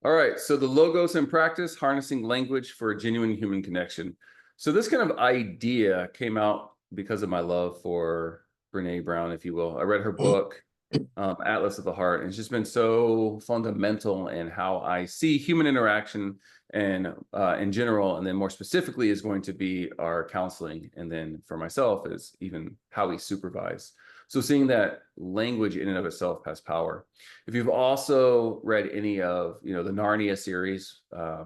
All right, so the logos in practice, harnessing language for genuine human connection. So this kind of idea came out because of my love for Brene Brown, if you will. I read her book, Atlas of the Heart, and it's just been so fundamental in how I see human interaction and in general, and then more specifically is going to be our counseling, and then for myself is even how we supervise. So seeing that language in and of itself has power. If you've also read any of, the Narnia series,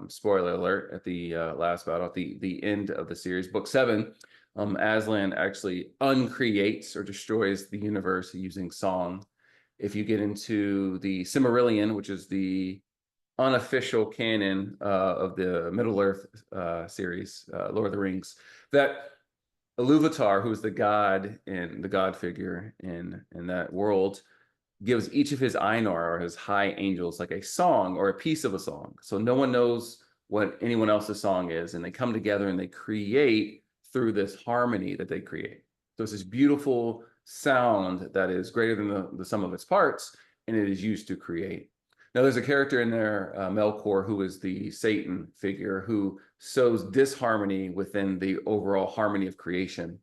spoiler alert, at the last battle, at the end of the series, book 7, Aslan actually uncreates or destroys the universe using song. If you get into the Silmarillion, which is the unofficial canon of the Middle-earth series, Lord of the Rings, that Iluvatar, who is the god and the god figure in that world, gives each of his Ainur or his high angels like a song or a piece of a song. So no one knows what anyone else's song is, and they come together and they create through this harmony that they create. So it's this beautiful sound that is greater than the sum of its parts, and it is used to create. Now, there's a character in there, Melkor, who is the Satan figure, who sows disharmony within the overall harmony of creation.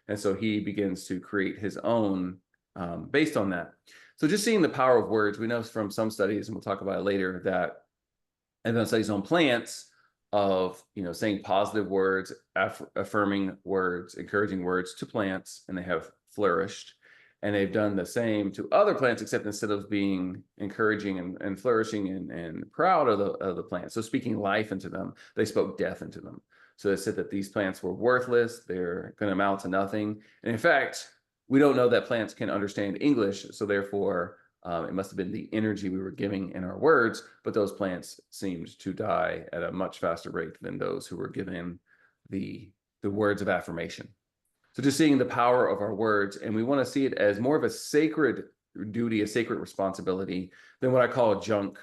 And so he begins to create his own based on that. So just seeing the power of words, we know from some studies, and we'll talk about it later, that advanced studies on plants of, saying positive words, affirming words, encouraging words to plants, and they have flourished. And they've done the same to other plants, except instead of being encouraging and flourishing and proud of the plants, so speaking life into them, they spoke death into them. So they said that these plants were worthless, they're going to amount to nothing. And in fact, we don't know that plants can understand English, so therefore it must have been the energy we were giving in our words, but those plants seemed to die at a much faster rate than those who were given the words of affirmation. So just seeing the power of our words, and we want to see it as more of a sacred duty, a sacred responsibility than what I call junk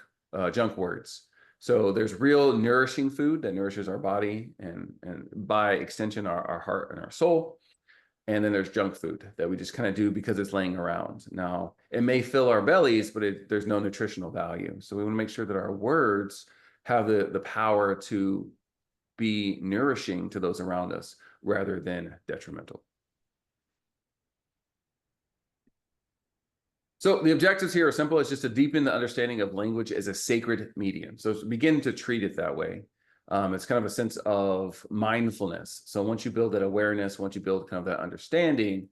words. So there's real nourishing food that nourishes our body and by extension our heart and our soul. And then there's junk food that we just kind of do because it's laying around. Now, it may fill our bellies, but there's no nutritional value. So we want to make sure that our words have the power to be nourishing to those around us rather than detrimental. So the objectives here are simple. It's just to deepen the understanding of language as a sacred medium. So begin to treat it that way. It's kind of a sense of mindfulness. So once you build that awareness, once you build kind of that understanding,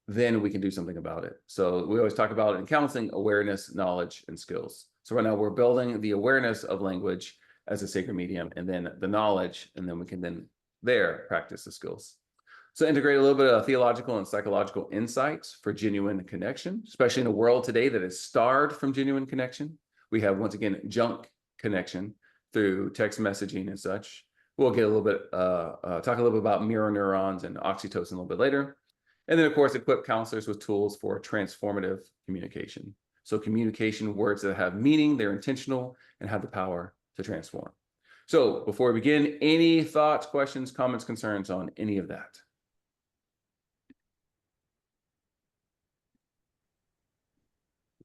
then we can do something about it. So we always talk about in counseling, awareness, knowledge, and skills. So right now we're building the awareness of language as a sacred medium, and then the knowledge, and then we can then practice the skills. So integrate a little bit of theological and psychological insights for genuine connection, especially in a world today that is starved from genuine connection. We have, once again, junk connection through text messaging and such. We'll get a little bit, talk a little bit about mirror neurons and oxytocin a little bit later. And then, of course, equip counselors with tools for transformative communication. So communication, words that have meaning, they're intentional, and have the power to transform. So before we begin, any thoughts, questions, comments, concerns on any of that?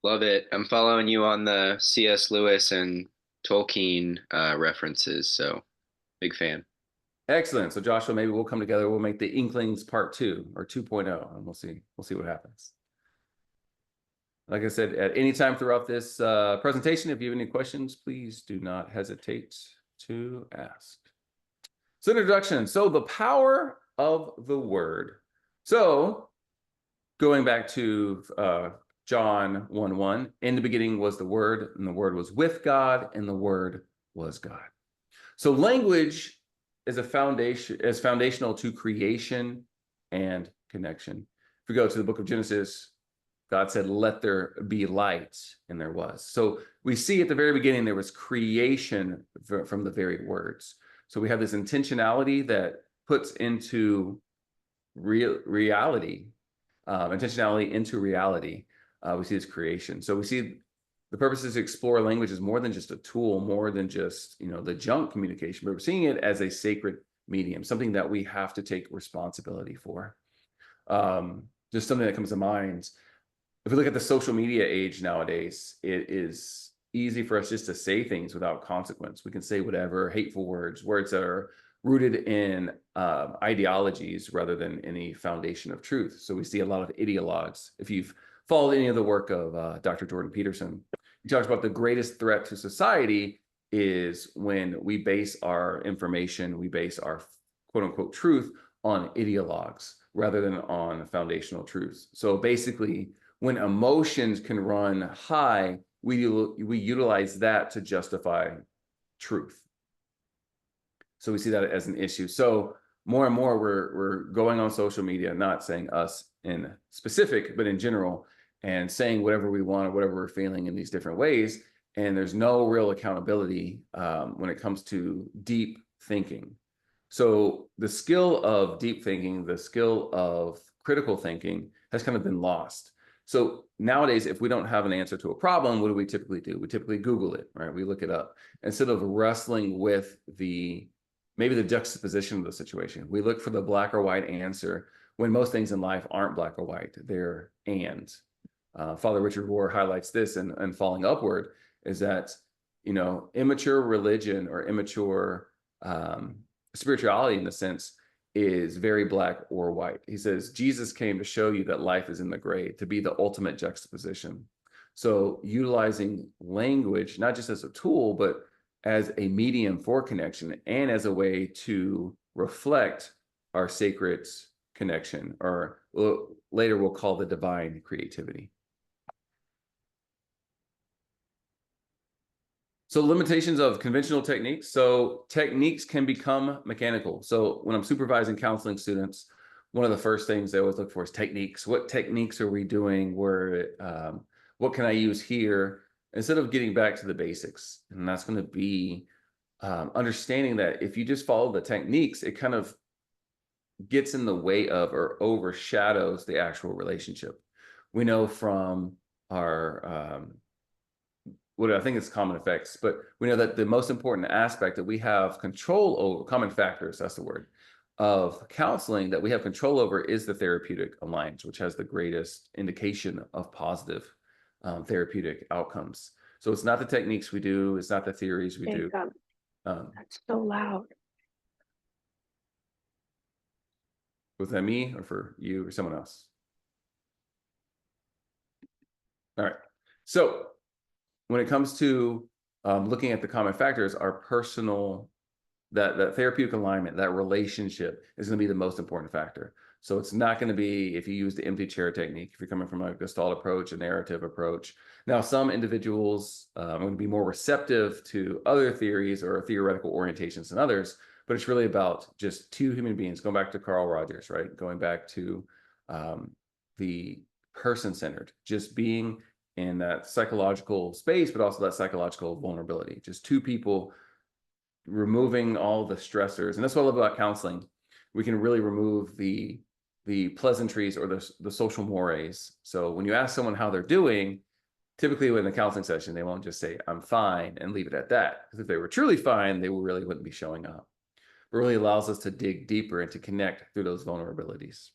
Love it. I'm following you on the C.S. Lewis and Tolkien references, so big fan. Excellent. So Joshua, maybe we'll come together. We'll make the Inklings Part 2 or 2.0, and we'll see what happens. Like I said, at any time throughout this presentation, if you have any questions, please do not hesitate to ask. So introduction. So the power of the word. So going back to John 1:1, in the beginning was the Word, and the Word was with God, and the Word was God. So language is foundational to creation and connection. If we go to the book of Genesis, God said, "Let there be light," and there was. So we see at the very beginning there was creation from the very words. So we have this intentionality that puts into reality, intentionality into reality. We see this creation. So we see the purpose is to explore language as more than just a tool, more than just, the junk communication, but we're seeing it as a sacred medium, something that we have to take responsibility for. Just something that comes to mind. If we look at the social media age nowadays, it is easy for us just to say things without consequence. We can say whatever, hateful words, words that are rooted in ideologies rather than any foundation of truth. So we see a lot of ideologues. If you've followed any of the work of Dr. Jordan Peterson, he talks about the greatest threat to society is when we base our information, we base our quote unquote truth on ideologues rather than on foundational truths. So basically, when emotions can run high, we utilize that to justify truth. So we see that as an issue. So more and more we're going on social media, not saying us in specific, but in general, and saying whatever we want or whatever we're feeling in these different ways. And there's no real accountability when it comes to deep thinking. So the skill of deep thinking, the skill of critical thinking has kind of been lost. So nowadays, if we don't have an answer to a problem, what do we typically do? We typically Google it, right? We look it up instead of wrestling with maybe the juxtaposition of the situation. We look for the black or white answer when most things in life aren't black or white, they're and. Father Richard Rohr highlights this in Falling Upward, is that, immature religion or immature spirituality, in a sense, is very black or white. He says, Jesus came to show you that life is in the gray, to be the ultimate juxtaposition. So utilizing language, not just as a tool, but as a medium for connection and as a way to reflect our sacred connection, or later we'll call the divine creativity. So limitations of conventional techniques. So techniques can become mechanical. So when I'm supervising counseling students, one of the first things they always look for is techniques. What techniques are we doing? What can I use here? Instead of getting back to the basics. And that's going to be understanding that if you just follow the techniques, it kind of gets in the way of or overshadows the actual relationship. We know from our what I think is common effects, but we know that the most important aspect that we have control over, common factors, that's the word, of counseling that we have control over is the therapeutic alliance, which has the greatest indication of positive therapeutic outcomes. So it's not the techniques we do, it's not the theories we do. That's so loud. Was that me or for you or someone else? All right. So when it comes to looking at the common factors, our personal, that therapeutic alignment, that relationship is going to be the most important factor. So it's not going to be if you use the empty chair technique, if you're coming from a Gestalt approach, a narrative approach. Now, some individuals are going to be more receptive to other theories or theoretical orientations than others, but it's really about just two human beings, going back to Carl Rogers, right? Going back to the person-centered, just being in that psychological space, but also that psychological vulnerability. Just two people removing all the stressors. And that's what I love about counseling. We can really remove the pleasantries or the social mores. So when you ask someone how they're doing, typically in the counseling session, they won't just say, I'm fine, and leave it at that. Because if they were truly fine, they really wouldn't be showing up. It really allows us to dig deeper and to connect through those vulnerabilities.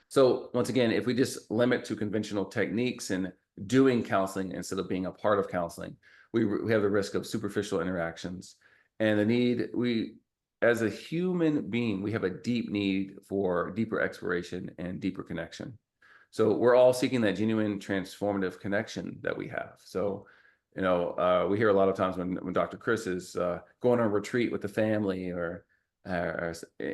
So once again, if we just limit to conventional techniques and doing counseling instead of being a part of counseling, we have the risk of superficial interactions and the need, as a human being, we have a deep need for deeper exploration and deeper connection. So we're all seeking that genuine transformative connection that we have. So, we hear a lot of times when Dr. Chris is going on a retreat with the family or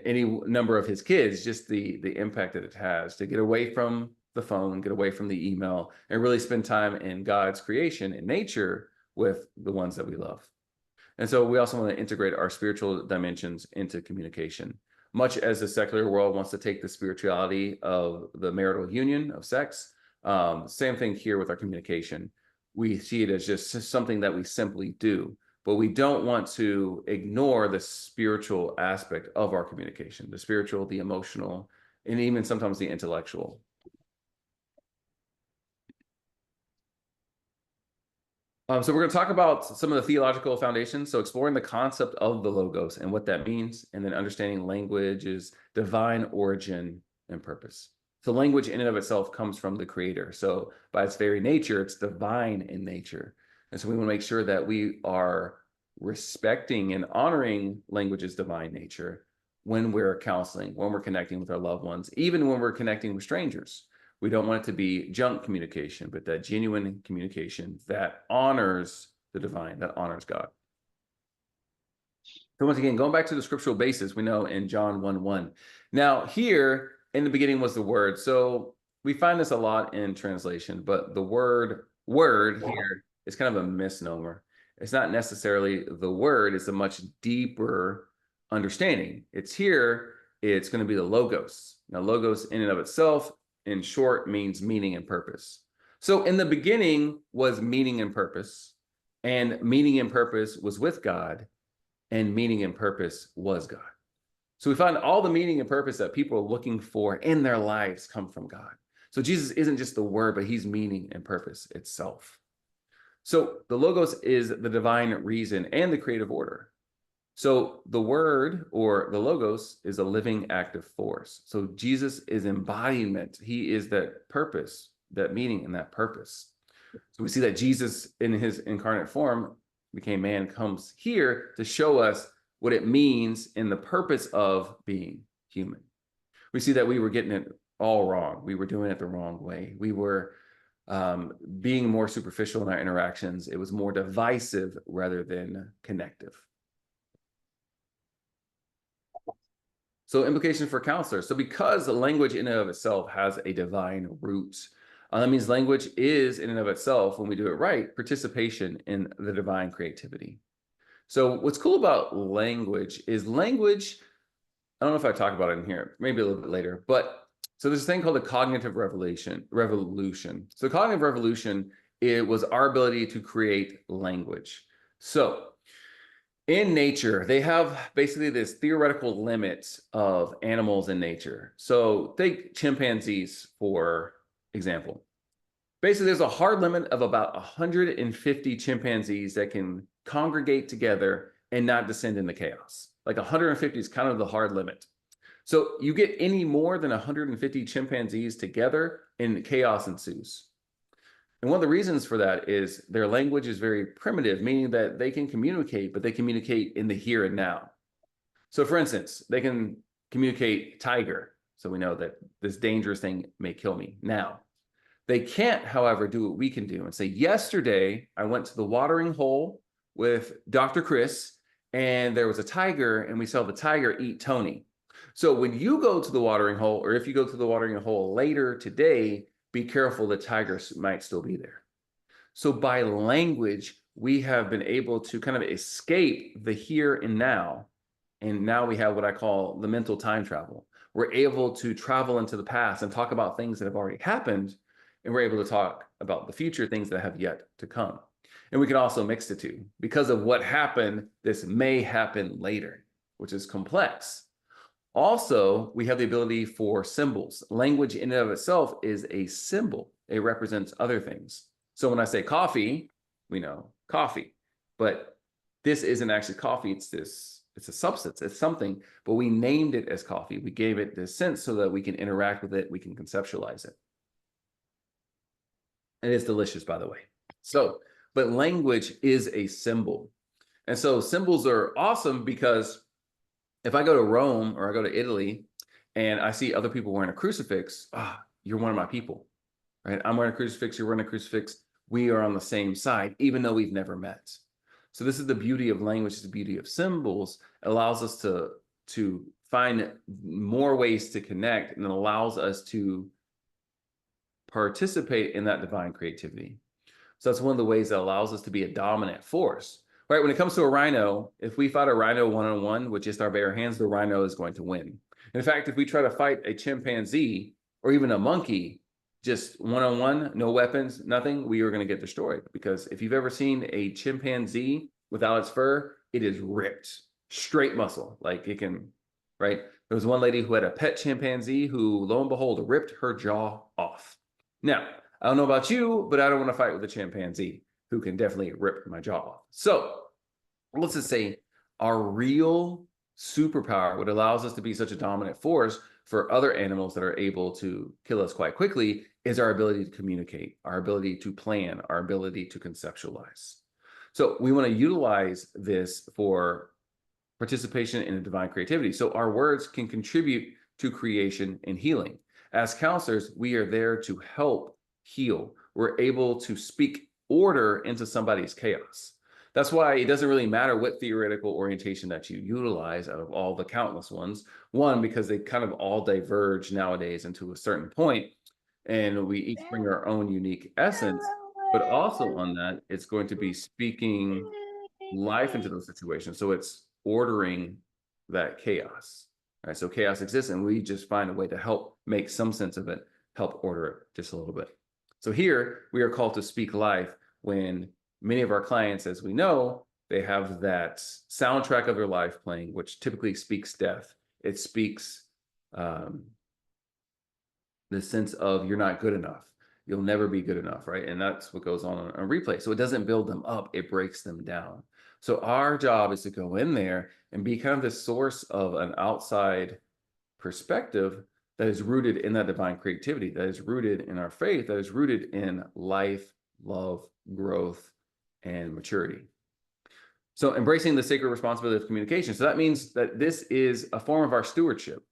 any number of his kids, just the impact that it has to get away from the phone, get away from the email, and really spend time in God's creation in nature with the ones that we love. And so we also want to integrate our spiritual dimensions into communication. Much as the secular world wants to take the spirituality of the marital union of sex, same thing here with our communication. We see it as just something that we simply do, but we don't want to ignore the spiritual aspect of our communication, the spiritual, the emotional, and even sometimes the intellectual. So we're going to talk about some of the theological foundations. So exploring the concept of the logos and what that means, and then understanding language's divine origin and purpose. So language in and of itself comes from the creator. So by its very nature, it's divine in nature. And so we want to make sure that we are respecting and honoring language's divine nature when we're counseling, when we're connecting with our loved ones, even when we're connecting with strangers. We don't want it to be junk communication, but that genuine communication that honors the divine, that honors God. So once again, going back to the scriptural basis, we know in John 1:1. Now here, in the beginning was the Word. So we find this a lot in translation, but the word here is kind of a misnomer. It's not necessarily the Word, it's a much deeper understanding. It's going to be the logos. Now, logos in and of itself, in short, means meaning and purpose. So in the beginning was meaning and purpose, and meaning and purpose was with God, and meaning and purpose was God. So we find all the meaning and purpose that people are looking for in their lives come from God. So Jesus isn't just the Word, but he's meaning and purpose itself. So the logos is the divine reason and the creative order. So the Word, or the logos, is a living active force. So Jesus is embodiment. He is that purpose, that meaning and that purpose. So we see that Jesus in his incarnate form became man, comes here to show us what it means in the purpose of being human. We see that we were getting it all wrong. We were doing it the wrong way. We were being more superficial in our interactions. It was more divisive rather than connective. So implications for counselors. So because the language in and of itself has a divine root, that means language is in and of itself, when we do it right, participation in the divine creativity. So what's cool about language is language, I don't know if I talk about it in here, maybe a little bit later, but so there's a thing called the cognitive revolution. So the cognitive revolution, it was our ability to create language. So in nature, they have basically this theoretical limit of animals in nature. So take chimpanzees, for example. Basically, there's a hard limit of about 150 chimpanzees that can congregate together and not descend into chaos. Like 150 is kind of the hard limit. So you get any more than 150 chimpanzees together and chaos ensues. And one of the reasons for that is their language is very primitive, meaning that they can communicate, but they communicate in the here and now. So for instance, they can communicate tiger. So we know that this dangerous thing may kill me now. They can't, however, do what we can do and say, yesterday, I went to the watering hole with Dr. Chris, and there was a tiger, and we saw the tiger eat Tony. So when you go to the watering hole, or if you go to the watering hole later today, be careful, the tiger might still be there. So by language, we have been able to kind of escape the here and now. And now we have what I call the mental time travel. We're able to travel into the past and talk about things that have already happened. And we're able to talk about the future, things that have yet to come. And we can also mix the two. Because of what happened, this may happen later, which is complex. Also, we have the ability for symbols. Language in and of itself is a symbol. It represents other things. So when I say coffee, we know coffee, but this isn't actually coffee. It's a substance, it's something, but we named it as coffee. We gave it this sense so that we can interact with it, we can conceptualize it. And it's delicious, by the way. So, but language is a symbol. And so symbols are awesome because if I go to Rome or I go to Italy and I see other people wearing a crucifix, you're one of my people, right? I'm wearing a crucifix, you're wearing a crucifix. We are on the same side, even though we've never met. So this is the beauty of language, the beauty of symbols. It allows us to find more ways to connect, and it allows us to participate in that divine creativity. So that's one of the ways that allows us to be a dominant force. Right, when it comes to a rhino, if we fight a rhino one-on-one with just our bare hands, the rhino is going to win. In fact, if we try to fight a chimpanzee or even a monkey, just one-on-one, no weapons, nothing, we are going to get destroyed. Because if you've ever seen a chimpanzee without its fur, it is ripped, straight muscle, like it can, right? There was one lady who had a pet chimpanzee who, lo and behold, ripped her jaw off. Now, I don't know about you, but I don't want to fight with a chimpanzee who can definitely rip my jaw off. So let's just say our real superpower, what allows us to be such a dominant force for other animals that are able to kill us quite quickly, is our ability to communicate, our ability to plan, our ability to conceptualize. So we want to utilize this for participation in a divine creativity. So our words can contribute to creation and healing. As counselors, we are there to help heal. We're able to speak order into somebody's chaos. That's why it doesn't really matter what theoretical orientation that you utilize out of all the countless ones. One, because they kind of all diverge nowadays into a certain point, and we each bring our own unique essence. But also on that, it's going to be speaking life into those situations. So it's ordering that chaos. Right. So chaos exists, and we just find a way to help make some sense of it, help order it just a little bit. So here we are called to speak life when many of our clients, as we know, they have that soundtrack of their life playing, which typically speaks death. It speaks the sense of you're not good enough. You'll never be good enough, right? And that's what goes on replay. So it doesn't build them up, it breaks them down. So our job is to go in there and be kind of the source of an outside perspective that is rooted in that divine creativity, that is rooted in our faith, that is rooted in life, love, growth, and maturity. So embracing the sacred responsibility of communication. So that means that this is a form of our stewardship.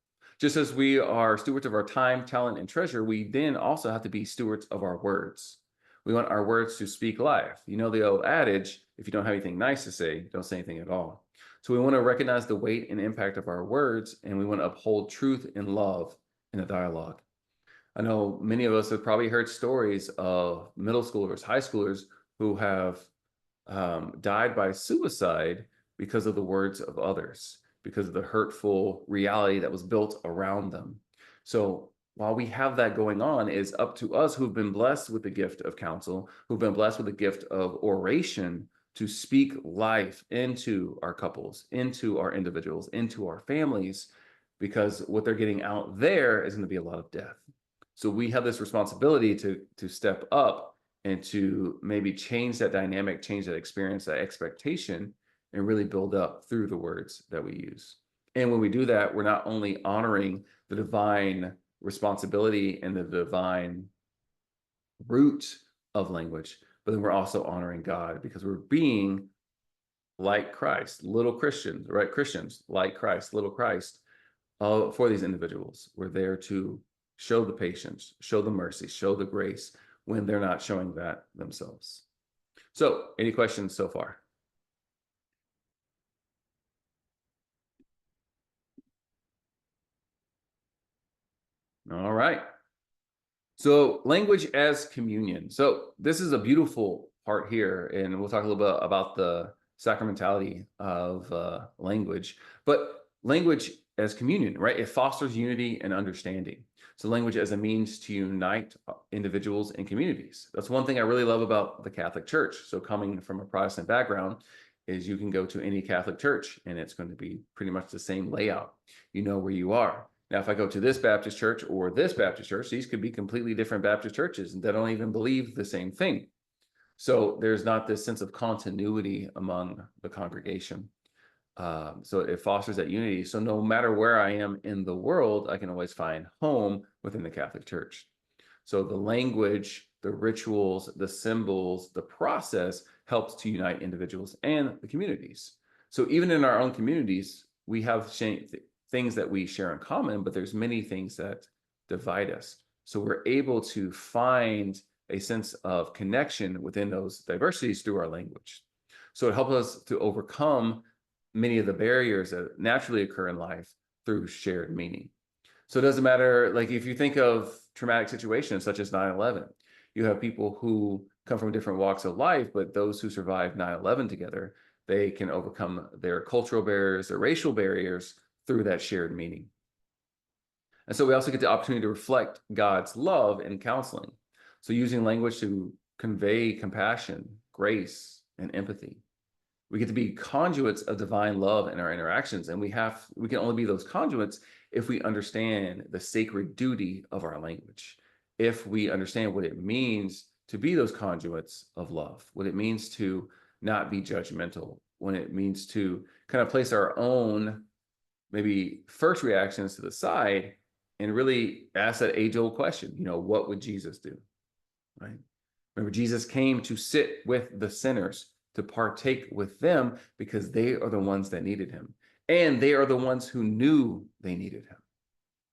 Just as we are stewards of our time, talent, and treasure, we then also have to be stewards of our words. We want our words to speak life. You know the old adage, if you don't have anything nice to say, don't say anything at all. So we want to recognize the weight and impact of our words, and we want to uphold truth and love in a dialogue. I know many of us have probably heard stories of middle schoolers, high schoolers who have died by suicide because of the words of others, because of the hurtful reality that was built around them. So while we have that going on, it's up to us who've been blessed with the gift of counsel, who've been blessed with the gift of oration, to speak life into our couples, into our individuals, into our families, because what they're getting out there is going to be a lot of death. So we have this responsibility to step up and to maybe change that dynamic, change that experience, that expectation, and really build up through the words that we use. And when we do that, we're not only honoring the divine responsibility and the divine root of language, but then we're also honoring God, because we're being like Christ, little Christians, right? Christians like Christ, little Christ, for these individuals. We're there to show the patience, show the mercy, show the grace when they're not showing that themselves. So, any questions so far? All right. So language as communion. So this is a beautiful part here, and we'll talk a little bit about the sacramentality of language. But language as communion, right? It fosters unity and understanding. So language as a means to unite individuals and communities. That's one thing I really love about the Catholic Church. So coming from a Protestant background, is you can go to any Catholic church and it's going to be pretty much the same layout. You know where you are. Now, if I go to this Baptist church or this Baptist church, these could be completely different Baptist churches that don't even believe the same thing. So there's not this sense of continuity among the congregation. So it fosters that unity. So no matter where I am in the world, I can always find home within the Catholic Church. So the language, the rituals, the symbols, the process helps to unite individuals and the communities. So even in our own communities, we have things that we share in common, but there's many things that divide us. So we're able to find a sense of connection within those diversities through our language. So it helps us to overcome many of the barriers that naturally occur in life through shared meaning. So it doesn't matter, like if you think of traumatic situations such as 9/11, you have people who come from different walks of life, but those who survive 9/11 together, they can overcome their cultural barriers, their racial barriers through that shared meaning. And so we also get the opportunity to reflect God's love in counseling. So using language to convey compassion, grace, and empathy. We get to be conduits of divine love in our interactions, and we can only be those conduits if we understand the sacred duty of our language, if we understand what it means to be those conduits of love, what it means to not be judgmental, when it means to kind of place our own maybe first reactions to the side and really ask that age-old question, what would Jesus do, right? Remember, Jesus came to sit with the sinners, to partake with them because they are the ones that needed him. And they are the ones who knew they needed him,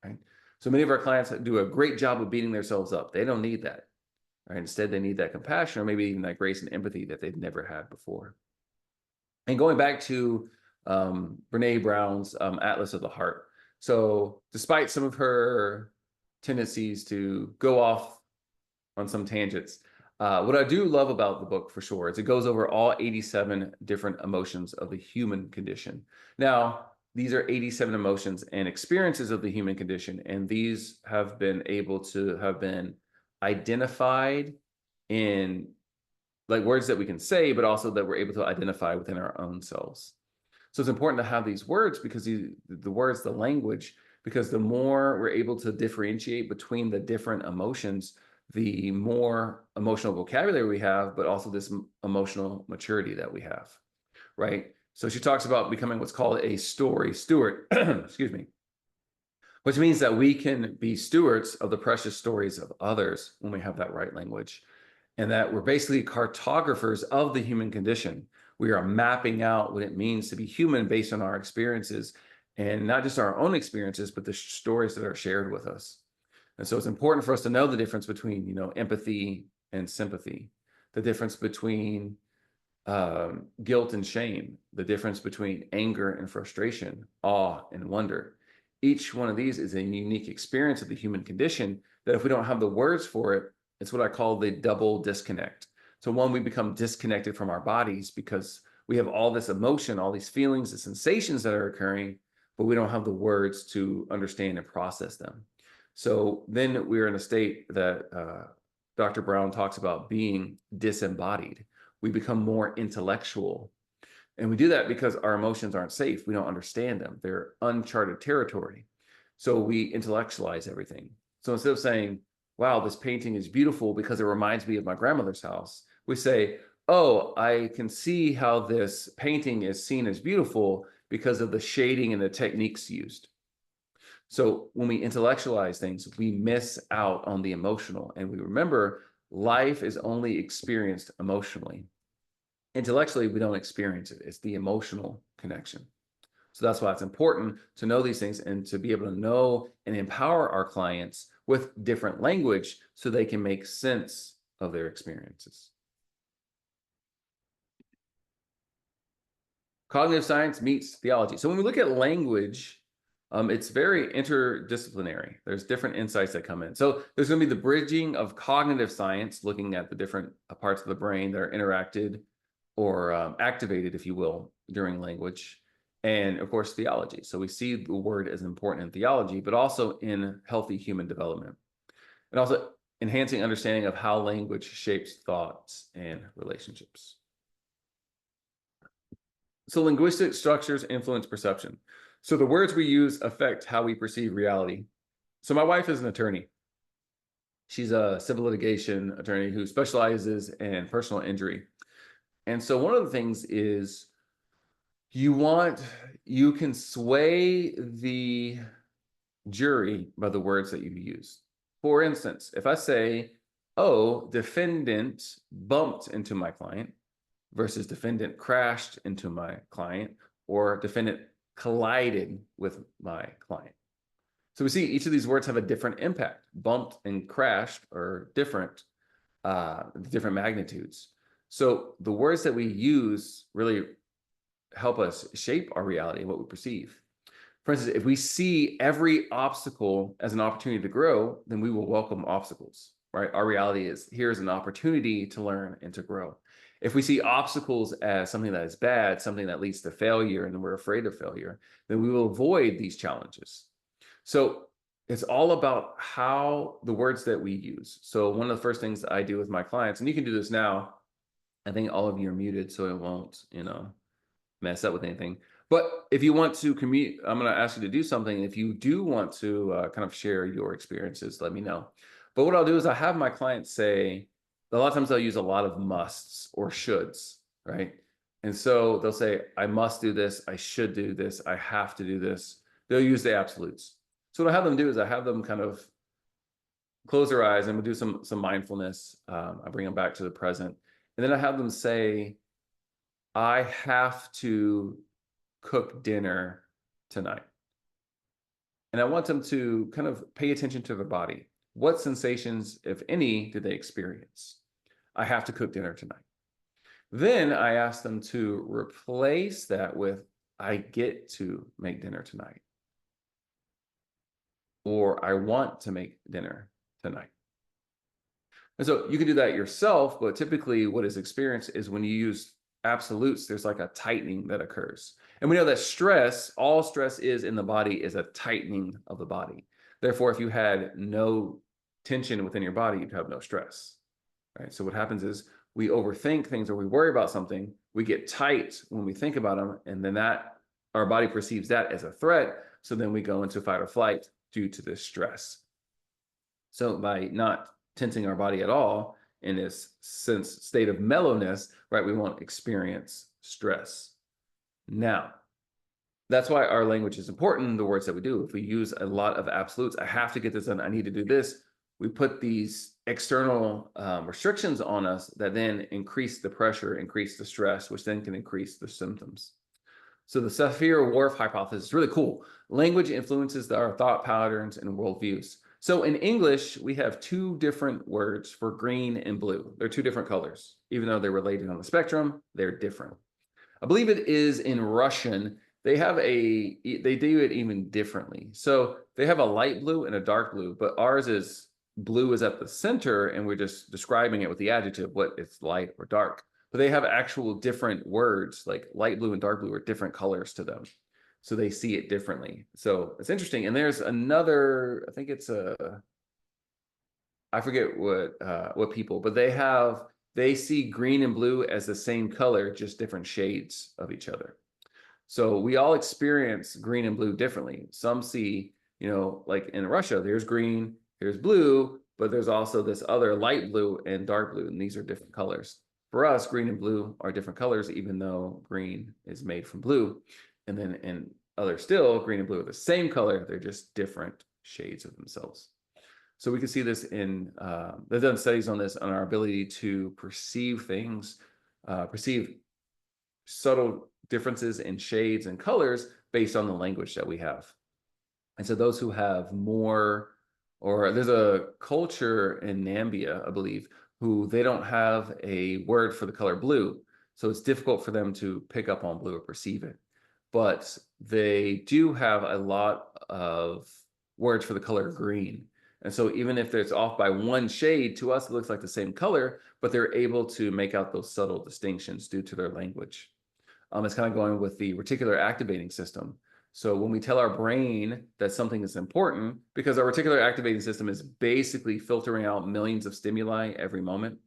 right? So many of our clients do a great job of beating themselves up. They don't need that, right? Instead, they need that compassion or maybe even that grace and empathy that they've never had before. And going back to Brene Brown's Atlas of the Heart. So despite some of her tendencies to go off on some tangents, what I do love about the book for sure is it goes over all 87 different emotions of the human condition. Now, these are 87 emotions and experiences of the human condition, and these have been able to have been identified in like words that we can say, but also that we're able to identify within our own selves. So it's important to have these words because the words, the language, because the more we're able to differentiate between the different emotions, the more emotional vocabulary we have, but also this emotional maturity that we have, right? So she talks about becoming what's called a story steward, excuse me, which means that we can be stewards of the precious stories of others when we have that right language, and that we're basically cartographers of the human condition. We are mapping out what it means to be human based on our experiences, and not just our own experiences, but the stories that are shared with us. And so it's important for us to know the difference between, empathy and sympathy, the difference between guilt and shame, the difference between anger and frustration, awe and wonder. Each one of these is a unique experience of the human condition that if we don't have the words for it, it's what I call the double disconnect. So one, we become disconnected from our bodies because we have all this emotion, all these feelings, the sensations that are occurring, but we don't have the words to understand and process them. So then we're in a state that Dr. Brown talks about being disembodied. We become more intellectual. And we do that because our emotions aren't safe. We don't understand them. They're uncharted territory. So we intellectualize everything. So instead of saying, wow, this painting is beautiful because it reminds me of my grandmother's house, we say, oh, I can see how this painting is seen as beautiful because of the shading and the techniques used. So when we intellectualize things, we miss out on the emotional, and we remember life is only experienced emotionally. Intellectually, we don't experience it. It's the emotional connection. So that's why it's important to know these things and to be able to know and empower our clients with different language so they can make sense of their experiences. Cognitive science meets theology. So when we look at language, it's very interdisciplinary. There's different insights that come in. So there's going to be the bridging of cognitive science, looking at the different parts of the brain that are interacted or activated, if you will, during language. And of course, theology. So we see the word as important in theology, but also in healthy human development. And also enhancing understanding of how language shapes thoughts and relationships. So linguistic structures influence perception. So the words we use affect how we perceive reality. So my wife is an attorney. She's a civil litigation attorney who specializes in personal injury. And so one of the things is you can sway the jury by the words that you use. For instance, if I say, oh, defendant bumped into my client versus defendant crashed into my client, or defendant collided with my client. So we see each of these words have a different impact. Bumped and crashed are different magnitudes. So the words that we use really help us shape our reality and what we perceive. For instance, if we see every obstacle as an opportunity to grow, then we will welcome obstacles, right? Our reality is here's an opportunity to learn and to grow. If we see obstacles as something that is bad, something that leads to failure, and we're afraid of failure, then we will avoid these challenges. So it's all about how the words that we use. So one of the first things I do with my clients, and you can do this now, I think all of you are muted, so it won't, mess up with anything. But if you want to commute, I'm going to ask you to do something. If you do want to kind of share your experiences, let me know. But what I'll do is I have my clients say, a lot of times they'll use a lot of musts or shoulds, right? And so they'll say, I must do this, I should do this, I have to do this. They'll use the absolutes. So what I have them do is I have them kind of close their eyes and we'll do some mindfulness. I bring them back to the present. And then I have them say, I have to cook dinner tonight. And I want them to kind of pay attention to their body. What sensations, if any, did they experience? I have to cook dinner tonight. Then I ask them to replace that with, I get to make dinner tonight. Or I want to make dinner tonight. And so you can do that yourself, but typically what is experienced is when you use absolutes, there's like a tightening that occurs. And we know that stress, all stress is in the body is a tightening of the body. Therefore, if you had no tension within your body, you'd have no stress, right? So what happens is we overthink things or we worry about something, we get tight when we think about them, and then that our body perceives that as a threat. So then we go into fight or flight due to this stress. So by not tensing our body at all in this state of mellowness, right, we won't experience stress. Now, that's why our language is important, the words that we do. If we use a lot of absolutes, I have to get this done, I need to do this, we put these external restrictions on us that then increase the pressure, increase the stress, which then can increase the symptoms. So the Sapir-Whorf hypothesis is really cool. Language influences our thought patterns and worldviews. So in English, we have two different words for green and blue. They're two different colors. Even though they're related on the spectrum, they're different. I believe it is in Russian, they do it even differently. So they have a light blue and a dark blue, but ours is blue is at the center and we're just describing it with the adjective, what it's light or dark. But they have actual different words, like light blue and dark blue are different colors to them. So they see it differently. So it's interesting. And there's another, I think it's I forget what people, but they see green and blue as the same color, just different shades of each other. So we all experience green and blue differently. Some see, like in Russia, there's green, there's blue, but there's also this other light blue and dark blue, and these are different colors. For us, green and blue are different colors, even though green is made from blue. And then in others still, green and blue are the same color, they're just different shades of themselves. So we can see this in, they've done studies on this, on our ability to perceive things, perceive subtle differences in shades and colors based on the language that we have. And so those who have more, or there's a culture in Namibia, I believe, who they don't have a word for the color blue. So it's difficult for them to pick up on blue or perceive it. But they do have a lot of words for the color green. And so even if it's off by one shade, to us, it looks like the same color, but they're able to make out those subtle distinctions due to their language. It's kind of going with the reticular activating system. So when we tell our brain that something is important, because our reticular activating system is basically filtering out millions of stimuli every moment,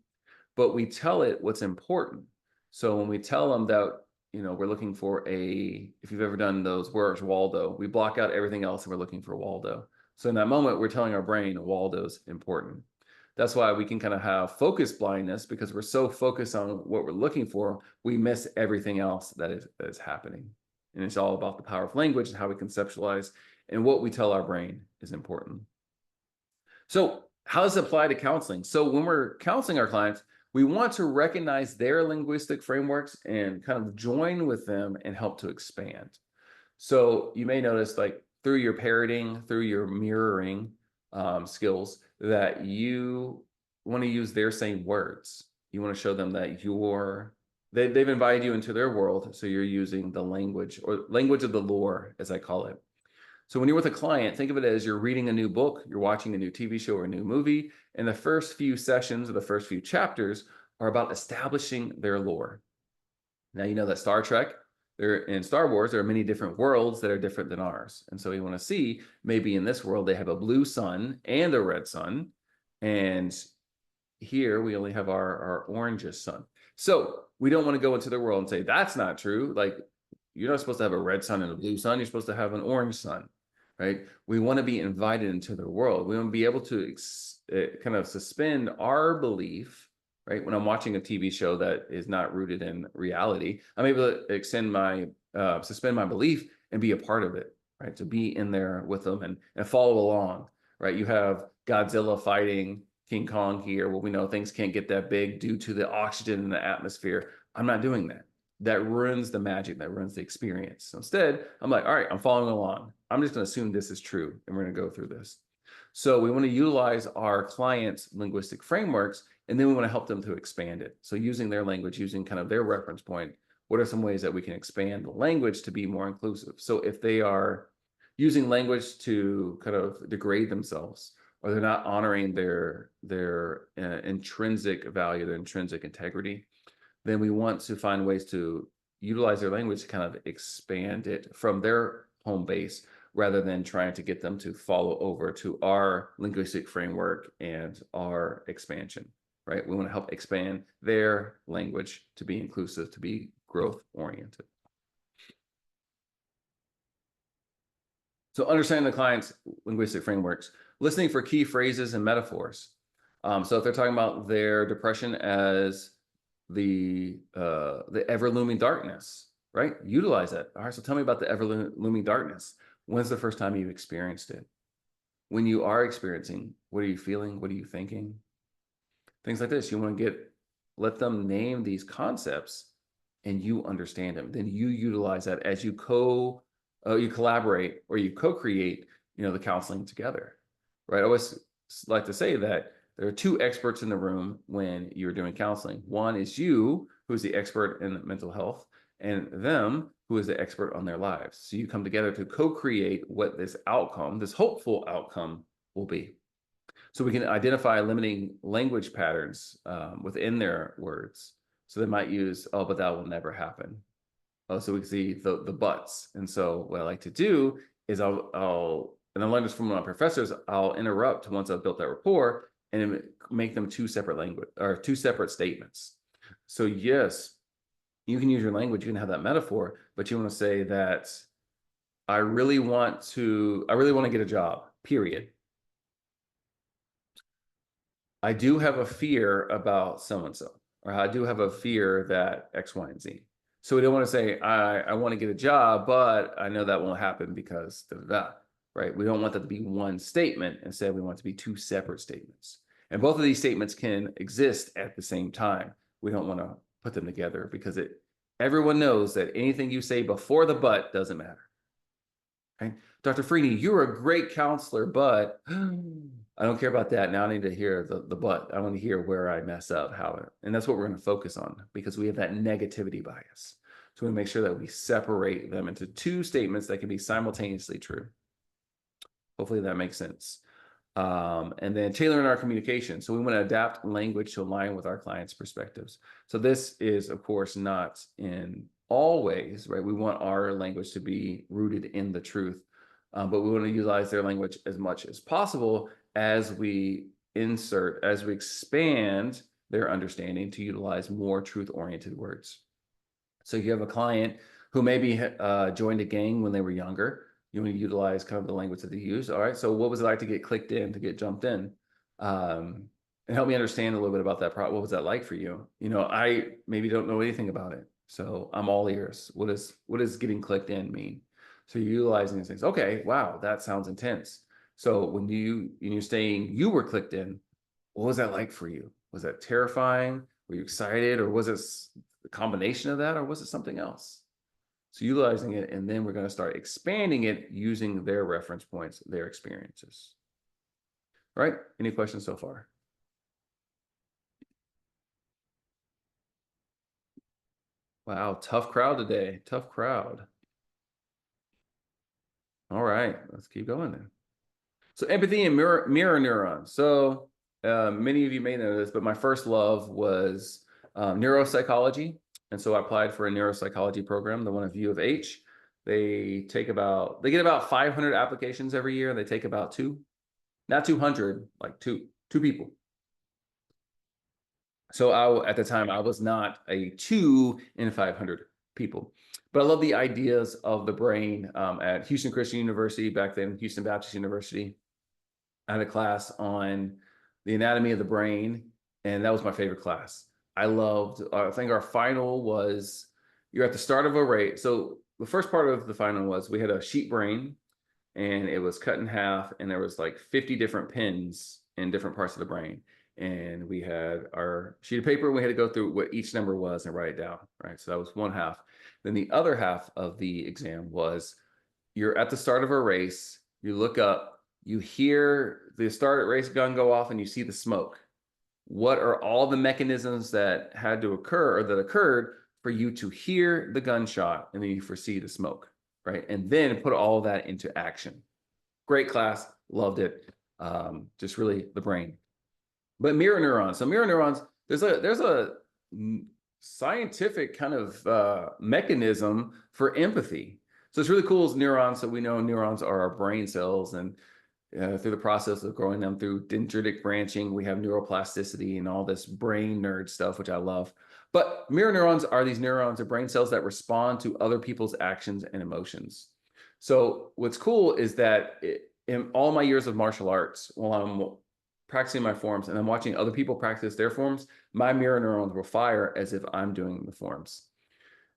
but we tell it what's important. So when we tell them that, we're looking for if you've ever done those words, Waldo, we block out everything else and we're looking for Waldo. So in that moment, we're telling our brain Waldo's important. That's why we can kind of have focus blindness, because we're so focused on what we're looking for, we miss everything else that is happening. And it's all about the power of language and how we conceptualize, and what we tell our brain is important. So how does it apply to counseling? So when we're counseling our clients, we want to recognize their linguistic frameworks and kind of join with them and help to expand. So you may notice, like through your parroting, through your mirroring skills, that you want to use their same words. You want to show them that they've invited you into their world, so you're using the language, or language of the lore, as I call it. So when you're with a client, think of it as you're reading a new book, you're watching a new TV show or a new movie, and the first few sessions or the first few chapters are about establishing their lore. Now, you know that Star Trek, in Star Wars, there are many different worlds that are different than ours. And so you want to see, maybe in this world, they have a blue sun and a red sun. And here we only have our orangish sun. So we don't want to go into their world and say, that's not true. Like, you're not supposed to have a red sun and a blue sun. You're supposed to have an orange sun, right? We want to be invited into their world. We want to be able to kind of suspend our belief, right? When I'm watching a TV show that is not rooted in reality, I'm able to suspend my belief and be a part of it, right? To be in there with them and follow along, right? You have Godzilla fighting King Kong here. Well, we know things can't get that big due to the oxygen in the atmosphere. I'm not doing that. that ruins the magic, that ruins the experience. So instead, I'm like, all right, I'm following along. I'm just going to assume this is true, and we're going to go through this. So we want to utilize our clients' linguistic frameworks, and then we want to help them to expand it. So using their language, using kind of their reference point, what are some ways that we can expand the language to be more inclusive? So if they are using language to kind of degrade themselves, or they're not honoring their intrinsic value, their intrinsic integrity, then we want to find ways to utilize their language to kind of expand it from their home base, rather than trying to get them to follow over to our linguistic framework and our expansion, right? We want to help expand their language to be inclusive, to be growth oriented. So understanding the client's linguistic frameworks, listening for key phrases and metaphors. So if they're talking about their depression as the ever looming darkness, right? Utilize that. All right, so tell me about the ever looming darkness. When's the first time you've experienced it? When you are experiencing, what are you feeling? What are you thinking? Things like this. You want to let them name these concepts, and you understand them. Then you utilize that as you collaborate or you co-create, the counseling together, right? I always like to say that there are two experts in the room when you're doing counseling. One is you, who's the expert in mental health, and them, who is the expert on their lives. So you come together to co-create what this outcome, this hopeful outcome, will be. So we can identify limiting language patterns within their words. So they might use, oh, but that will never happen. Oh, so we can see the buts. And so what I like to do is and I learned this from my professors, I'll interrupt once I've built that rapport and make them two separate statements. So yes, you can use your language, you can have that metaphor, but you want to say that I really want to get a job, period. I do have a fear about so-and-so, or I do have a fear that X, Y, and Z. So we don't want to say, I want to get a job, but I know that won't happen because right? We don't want that to be one statement. Instead, we want it to be two separate statements. And both of these statements can exist at the same time. We don't want to put them together because everyone knows that anything you say before the but doesn't matter. Okay? Dr. Freeney, you're a great counselor, but I don't care about that. Now I need to hear the but. I want to hear where I mess up, and that's what we're going to focus on because we have that negativity bias. So we want to make sure that we separate them into two statements that can be simultaneously true. Hopefully that makes sense. And then tailoring our communication. So we want to adapt language to align with our clients' perspectives. So this is, of course, not in all ways, right? We want our language to be rooted in the truth, but we want to utilize their language as much as possible as we expand their understanding to utilize more truth-oriented words. So you have a client who maybe joined a gang when they were younger. You want to utilize kind of the language that they use. All right, so what was it like to get clicked in, to get jumped in? And help me understand a little bit about that. What was that like for you? I maybe don't know anything about it. So I'm all ears. What does getting clicked in mean? So you're utilizing these things. Okay, wow, that sounds intense. So when you're saying you were clicked in, what was that like for you? Was that terrifying? Were you excited? Or was it a combination of that? Or was it something else? So utilizing it, and then we're going to start expanding it using their reference points, their experiences. All right, any questions so far? Wow, tough crowd today, tough crowd. All right, let's keep going then. So empathy and mirror neurons. So many of you may know this, but my first love was neuropsychology. And so I applied for a neuropsychology program, the one at U of H. They get about 500 applications every year. They take about not 200, like two people. So at the time, I was not a 2 in 500 people. But I love the ideas of the brain at Houston Christian University, back then, Houston Baptist University. I had a class on the anatomy of the brain, and that was my favorite class. I think our final was, you're at the start of a race. So the first part of the final was, we had a sheep brain, and it was cut in half, and there was like 50 different pins in different parts of the brain. And we had our sheet of paper, and we had to go through what each number was and write it down, right? So that was one half. Then the other half of the exam was, you're at the start of a race, you look up, you hear the start race gun go off, and you see the smoke. What are all the mechanisms that had to occur or that occurred for you to hear the gunshot and then you foresee the smoke, right? And then put all that into action. Great class, loved it. Just really the brain. But mirror neurons. So mirror neurons, there's a scientific kind of mechanism for empathy. So it's really cool as neurons. So we know neurons are our brain cells, and through the process of growing them through dendritic branching, we have neuroplasticity and all this brain nerd stuff, which I love. But mirror neurons are these neurons or brain cells that respond to other people's actions and emotions. So what's cool is that in all my years of martial arts, while I'm practicing my forms and I'm watching other people practice their forms, my mirror neurons will fire as if I'm doing the forms.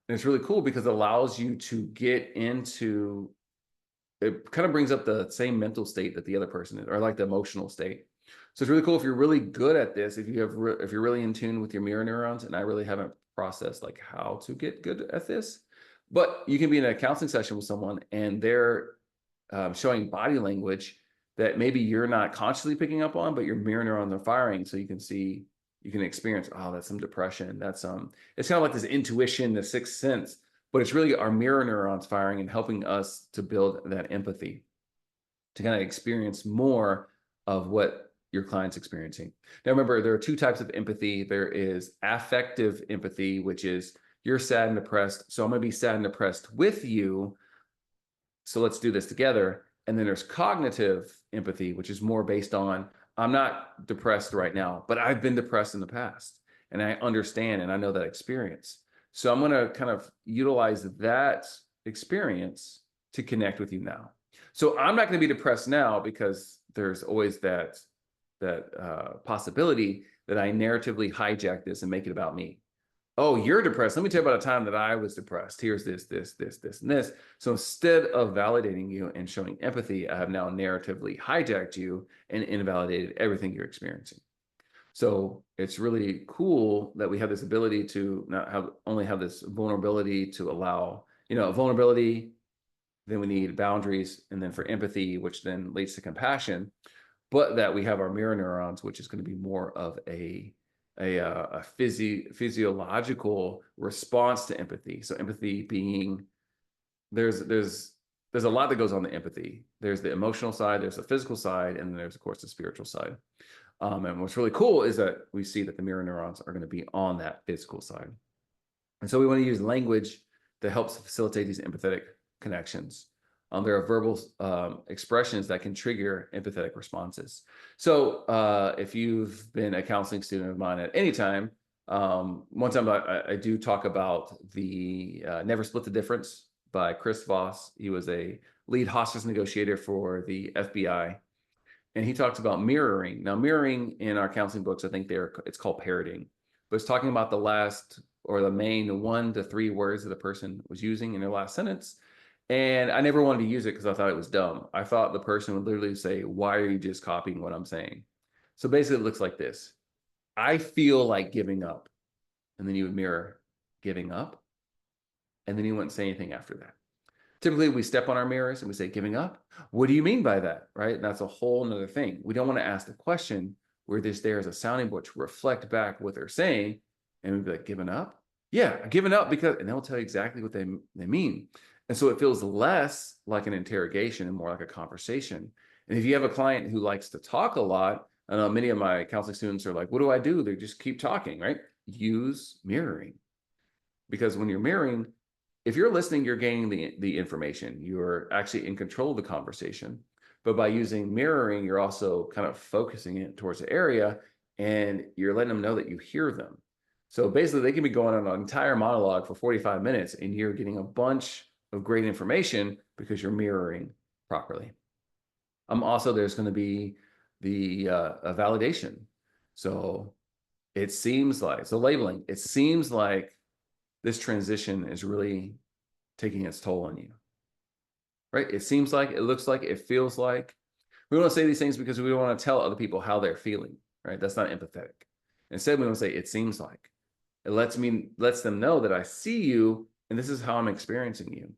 And it's really cool because it allows you to get into, it kind of brings up the same mental state that the other person is, or like the emotional state. So it's really cool if you're really good at this, if you're really in tune with your mirror neurons. And I really haven't processed like how to get good at this, but you can be in a counseling session with someone and they're showing body language that maybe you're not consciously picking up on, but your mirror neurons are firing. So you can see, you can experience, oh, that's some depression. That's it's kind of like this intuition, the sixth sense, but it's really our mirror neurons firing and helping us to build that empathy, to kind of experience more of what your client's experiencing. Now, remember, there are two types of empathy. There is affective empathy, which is you're sad and depressed, so I'm going to be sad and depressed with you. So let's do this together. And then there's cognitive empathy, which is more based on, I'm not depressed right now, but I've been depressed in the past and I understand and I know that experience. So I'm going to kind of utilize that experience to connect with you now. So I'm not going to be depressed now because there's always that possibility that I narratively hijack this and make it about me. Oh, you're depressed. Let me tell you about a time that I was depressed. Here's this, and this. So instead of validating you and showing empathy, I have now narratively hijacked you and invalidated everything you're experiencing. So it's really cool that we have this ability to not only have this vulnerability to allow, vulnerability, then we need boundaries, and then for empathy, which then leads to compassion, but that we have our mirror neurons, which is going to be more of a physiological response to empathy. So empathy being, there's a lot that goes on the empathy. There's the emotional side, there's the physical side, and then there's of course the spiritual side. And what's really cool is that we see that the mirror neurons are going to be on that physical side. And so we want to use language that helps facilitate these empathetic connections. There are verbal expressions that can trigger empathetic responses. So if you've been a counseling student of mine at any time, one time I do talk about the Never Split the Difference by Chris Voss. He was a lead hostage negotiator for the FBI. And he talks about mirroring. Now, mirroring in our counseling books, I think it's called parroting. But it's talking about the last or the main 1 to 3 words that the person was using in their last sentence. And I never wanted to use it because I thought it was dumb. I thought the person would literally say, why are you just copying what I'm saying? So basically it looks like this. I feel like giving up. And then you would mirror giving up. And then you wouldn't say anything after that. Typically we step on our mirrors and we say giving up. What do you mean by that? Right? And that's a whole nother thing. We don't want to ask the question where this there is a sounding board to reflect back what they're saying. And we'd be like, giving up? Yeah, giving up because, and they'll tell you exactly what they mean. And so it feels less like an interrogation and more like a conversation. And if you have a client who likes to talk a lot, I know many of my counseling students are like, what do I do? They just keep talking, right? Use mirroring. Because when you're mirroring, if you're listening, you're gaining the information. You're actually in control of the conversation. But by using mirroring, you're also kind of focusing it towards the area and you're letting them know that you hear them. So basically they can be going on an entire monologue for 45 minutes and you're getting a bunch of great information because you're mirroring properly. Also, there's going to be the validation. So it seems like, so labeling, it seems like this transition is really taking its toll on you, right? It seems like, it looks like, it feels like. We want to say these things because we don't want to tell other people how they're feeling, right? That's not empathetic. Instead, we want to say, it seems like. It lets them know that I see you and this is how I'm experiencing you.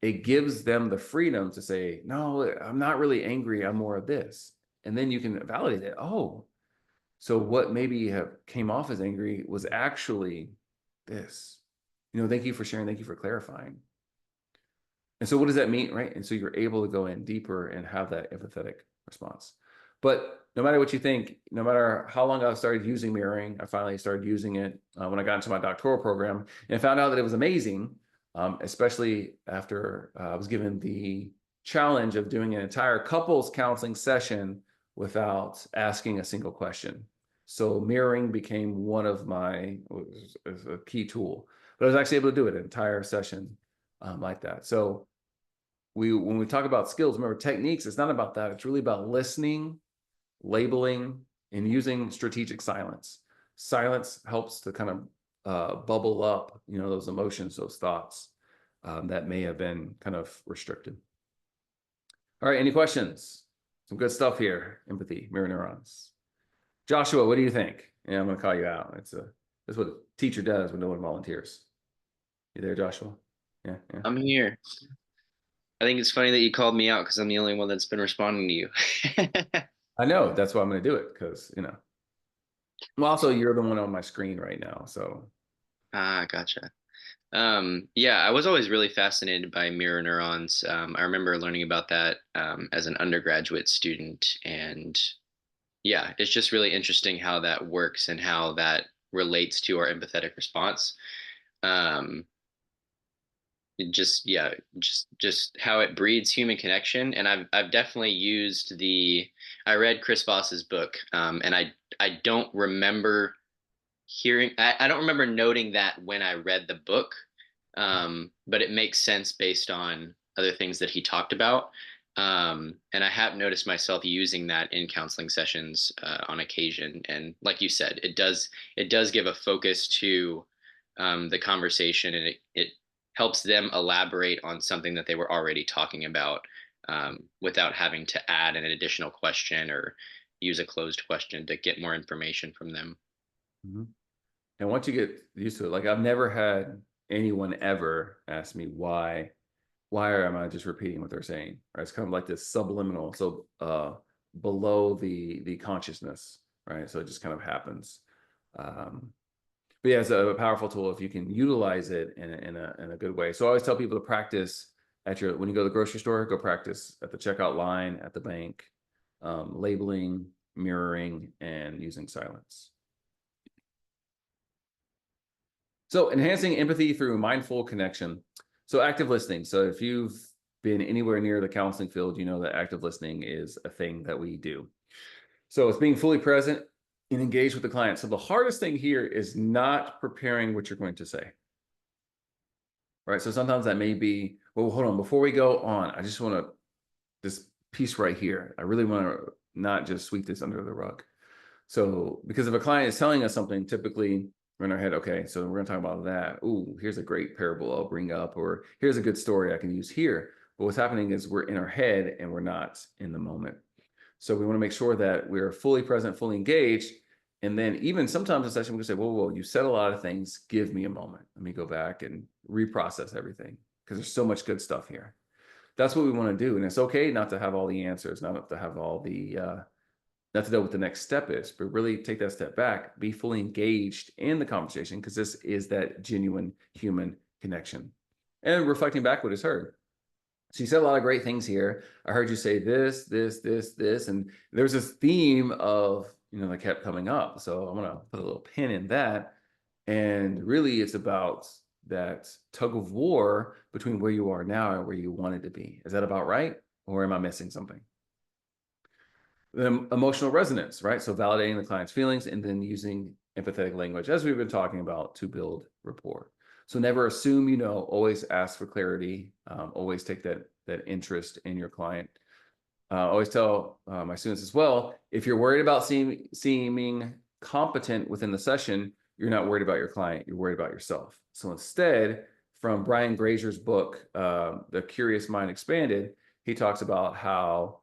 It gives them the freedom to say, no, I'm not really angry. I'm more of this. And then you can validate it. Oh, so what maybe came off as angry was actually this. Thank you for sharing. Thank you for clarifying. And so what does that mean, right? And so you're able to go in deeper and have that empathetic response. But no matter what you think, no matter how long I've started using mirroring, I finally started using it when I got into my doctoral program and found out that it was amazing, especially after I was given the challenge of doing an entire couples counseling session without asking a single question. So mirroring became one of was a key tool, but I was actually able to do it an entire session like that. So when we talk about skills, remember techniques, it's not about that. It's really about listening, labeling, and using strategic silence. Silence helps to kind of bubble up, those emotions, those thoughts that may have been kind of restricted. All right, any questions? Some good stuff here. Empathy, mirror neurons. Joshua, what do you think? Yeah, I'm going to call you out. That's what a teacher does when no one volunteers. You there, Joshua? Yeah. I'm here. I think it's funny that you called me out because I'm the only one that's been responding to you. I know. That's why I'm going to do it because, well, also you're the one on my screen right now. So. Gotcha. Yeah, I was always really fascinated by mirror neurons. I remember learning about that as an undergraduate student. And yeah, it's just really interesting how that works and how that relates to our empathetic response. Just how it breeds human connection. And I've definitely used I read Chris Voss's book, and I don't remember I don't remember noting that when I read the book, but it makes sense based on other things that he talked about. And I have noticed myself using that in counseling sessions on occasion. And like you said, it does give a focus to the conversation, and it helps them elaborate on something that they were already talking about without having to add an additional question or use a closed question to get more information from them. Mm-hmm. And once you get used to it, like I've never had anyone ever ask me why am I just repeating what they're saying? Right? It's kind of like this subliminal, so below the consciousness, right? So it just kind of happens. But yeah, it's a powerful tool if you can utilize it in a good way. So I always tell people to practice when you go to the grocery store, go practice at the checkout line, at the bank, labeling, mirroring, and using silence. So enhancing empathy through mindful connection. So active listening. So if you've been anywhere near the counseling field, you know that active listening is a thing that we do. So it's being fully present and engaged with the client. So the hardest thing here is not preparing what you're going to say. Right. So sometimes that may be, well, hold on, before we go on, I just want this piece right here. I really want to not just sweep this under the rug. So because if a client is telling us something, typically we're in our head, okay, so we're going to talk about that. Ooh, here's a great parable I'll bring up, or here's a good story I can use here. But what's happening is we're in our head and we're not in the moment. So we want to make sure that we're fully present, fully engaged. And then even sometimes in session, we can say, whoa, you said a lot of things. Give me a moment. Let me go back and reprocess everything because there's so much good stuff here. That's what we want to do. And it's okay not to have all the answers, not to have all the, not to know what the next step is, but really take that step back, be fully engaged in the conversation because this is that genuine human connection. And reflecting back what is heard. So you said a lot of great things here. I heard you say this, and there's this theme of, that kept coming up. So I'm going to put a little pin in that. And really it's about that tug of war between where you are now and where you wanted to be. Is that about right? Or am I missing something? The emotional resonance, right? So validating the client's feelings and then using empathetic language, as we've been talking about, to build rapport. So never assume, always ask for clarity, always take that interest in your client. Always tell my students as well, if you're worried about seeming competent within the session, you're not worried about your client, you're worried about yourself. So instead, from Brian Grazer's book, The Curious Mind Expanded, he talks about how,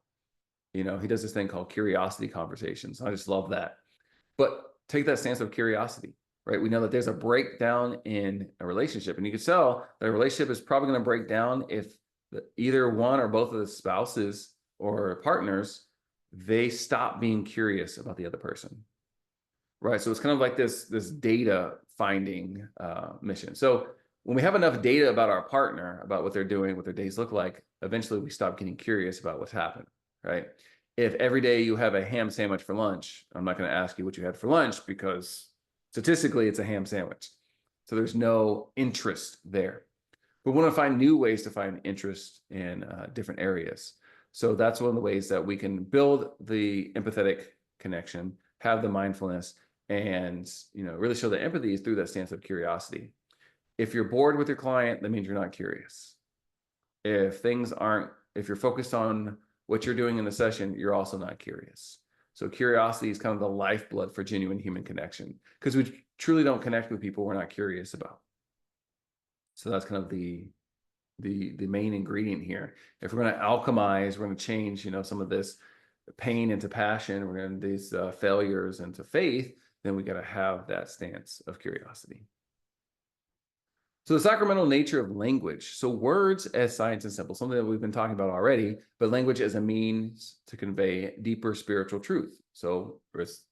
he does this thing called curiosity conversations. I just love that. But take that stance of curiosity, right? We know that there's a breakdown in a relationship, and you can tell that a relationship is probably going to break down if either one or both of the spouses or partners, they stop being curious about the other person, right? So it's kind of like this data finding mission. So when we have enough data about our partner, about what they're doing, what their days look like, eventually we stop getting curious about what's happened, right? If every day you have a ham sandwich for lunch, I'm not going to ask you what you had for lunch because statistically it's a ham sandwich. So there's no interest there. We want to find new ways to find interest in different areas. So that's one of the ways that we can build the empathetic connection, have the mindfulness, and really show the empathy is through that stance of curiosity. If you're bored with your client, that means you're not curious. If you're focused on what you're doing in the session, you're also not curious. So curiosity is kind of the lifeblood for genuine human connection, because we truly don't connect with people we're not curious about. So that's kind of the main ingredient here. If we're going to alchemize, we're going to change, some of this pain into passion, we're going to these failures into faith, then we got to have that stance of curiosity. So the sacramental nature of language. So words as science and simple, something that we've been talking about already, but language as a means to convey deeper spiritual truth. So it's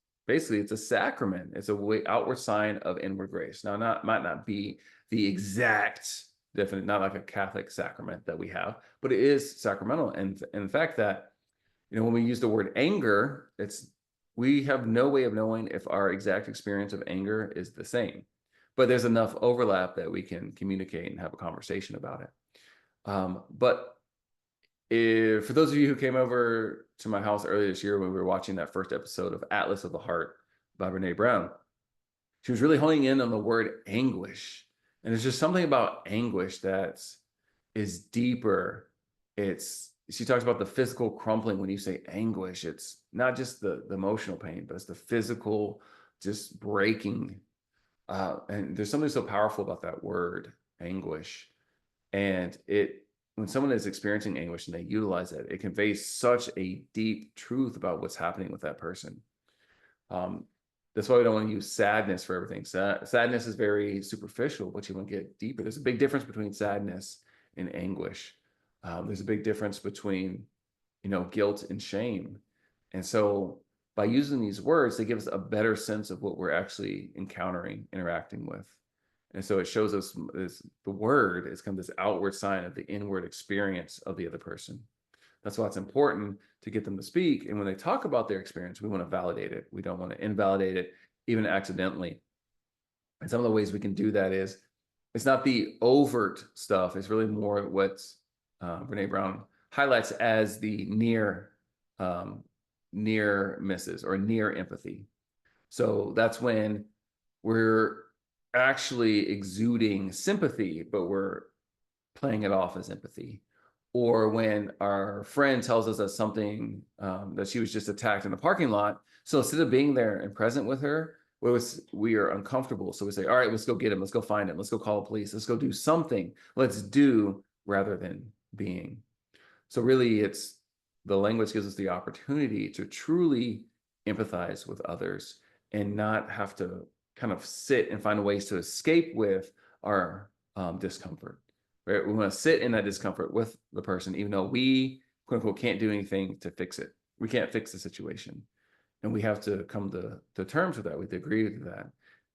a sacrament. It's a outward sign of inward grace. Now, might not be the exact definite, not like a Catholic sacrament that we have, but it is sacramental. And in fact that, when we use the word anger, we have no way of knowing if our exact experience of anger is the same. But there's enough overlap that we can communicate and have a conversation about it. But for those of you who came over to my house earlier this year when we were watching that first episode of Atlas of the Heart by Brene Brown, she was really honing in on the word anguish. And there's just something about anguish that is deeper. She talks about the physical crumpling. When you say anguish, it's not just the emotional pain, but it's the physical just breaking. And there's something so powerful about that word, anguish. And when someone is experiencing anguish and they utilize it, it conveys such a deep truth about what's happening with that person. That's why we don't want to use sadness for everything. Sadness is very superficial, but you want to get deeper. There's a big difference between sadness and anguish. There's a big difference between, guilt and shame. And so by using these words, they give us a better sense of what we're actually encountering, interacting with. And so it shows us the word is kind of this outward sign of the inward experience of the other person. That's why it's important to get them to speak. And when they talk about their experience, we want to validate it. We don't want to invalidate it, even accidentally. And some of the ways we can do that is, it's not the overt stuff. It's really more what Brene Brown highlights as the near misses or near empathy. So that's when we're actually exuding sympathy, but we're playing it off as empathy. Or when our friend tells us that something, that she was just attacked in the parking lot. So instead of being there and present with her, we are uncomfortable. So we say, all right, let's go get him. Let's go find him. Let's go call the police. Let's go do something. Let's do rather than being. So really the language gives us the opportunity to truly empathize with others and not have to kind of sit and find ways to escape with our discomfort. Right? We want to sit in that discomfort with the person, even though we, quote unquote, can't do anything to fix it. We can't fix the situation. And we have to come to terms with that. We have to agree with that.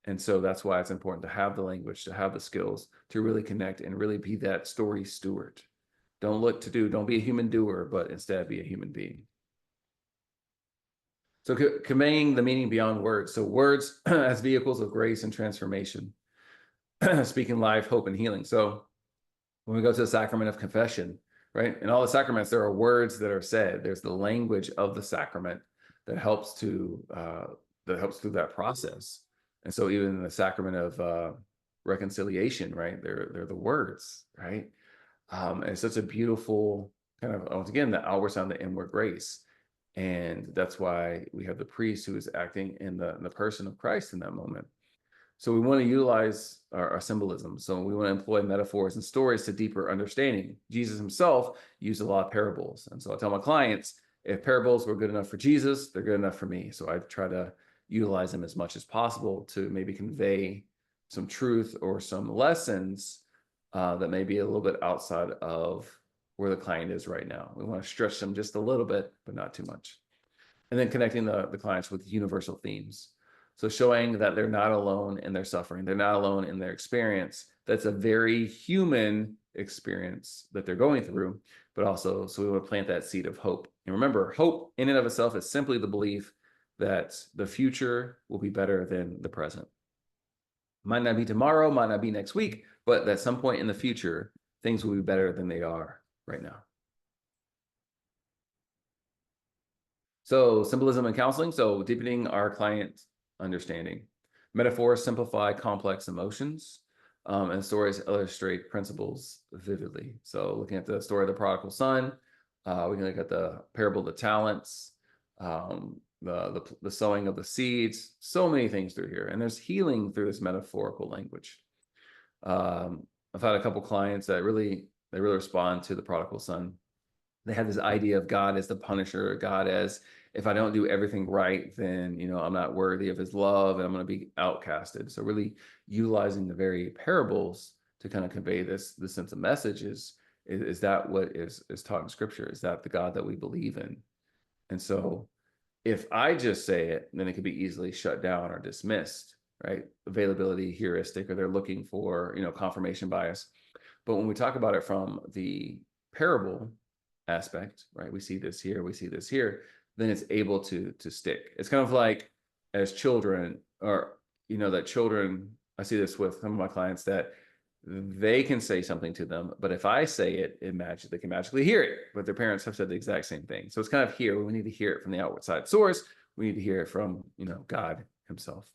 And so that's why it's important to have the language, to have the skills, to really connect and really be that story steward. Don't be a human doer, but instead be a human being. So conveying the meaning beyond words. So words as vehicles of grace and transformation, speaking life, hope, and healing. So when we go to the sacrament of confession, right? In all the sacraments, there are words that are said. There's the language of the sacrament that helps through that process. And so even in the sacrament of reconciliation, right? They're the words, right? And it's such a beautiful kind of, once again, the outward sign, the inward grace. And that's why we have the priest who is acting in the person of Christ in that moment. So we want to utilize our symbolism. So we want to employ metaphors and stories to deeper understanding. Jesus himself used a lot of parables. And so I tell my clients, if parables were good enough for Jesus, they're good enough for me. So I try to utilize them as much as possible to maybe convey some truth or some lessons that may be a little bit outside of where the client is right now. We want to stretch them just a little bit, but not too much. And then connecting the clients with universal themes. So showing that they're not alone in their suffering, they're not alone in their experience. That's a very human experience that they're going through, but also, so we want to plant that seed of hope. And remember, hope in and of itself is simply the belief that the future will be better than the present. Might not be tomorrow, might not be next week, but at some point in the future, things will be better than they are right now. So symbolism and counseling. So deepening our client understanding. Metaphors simplify complex emotions, and stories illustrate principles vividly. So looking at the story of the prodigal son, we can look at the parable of the talents, the sowing of the seeds, so many things through here. And there's healing through this metaphorical language. I've had a couple clients that really respond to the prodigal son. They have this idea of God as the punisher, God as, if I don't do everything right, then, I'm not worthy of his love and I'm going to be outcasted. So really utilizing the very parables to kind of convey this sense of message is that what is taught in scripture? Is that the God that we believe in? And so if I just say it, then it could be easily shut down or dismissed, right? Availability heuristic, or they're looking for, confirmation bias. But when we talk about it from the parable aspect, right? We see this here, we see this here, then it's able to stick. It's kind of like as children, or, that children, I see this with some of my clients, that they can say something to them, but if I say it, they can magically hear it, but their parents have said the exact same thing. So it's kind of here, we need to hear it from the outside source. We need to hear it from, God himself.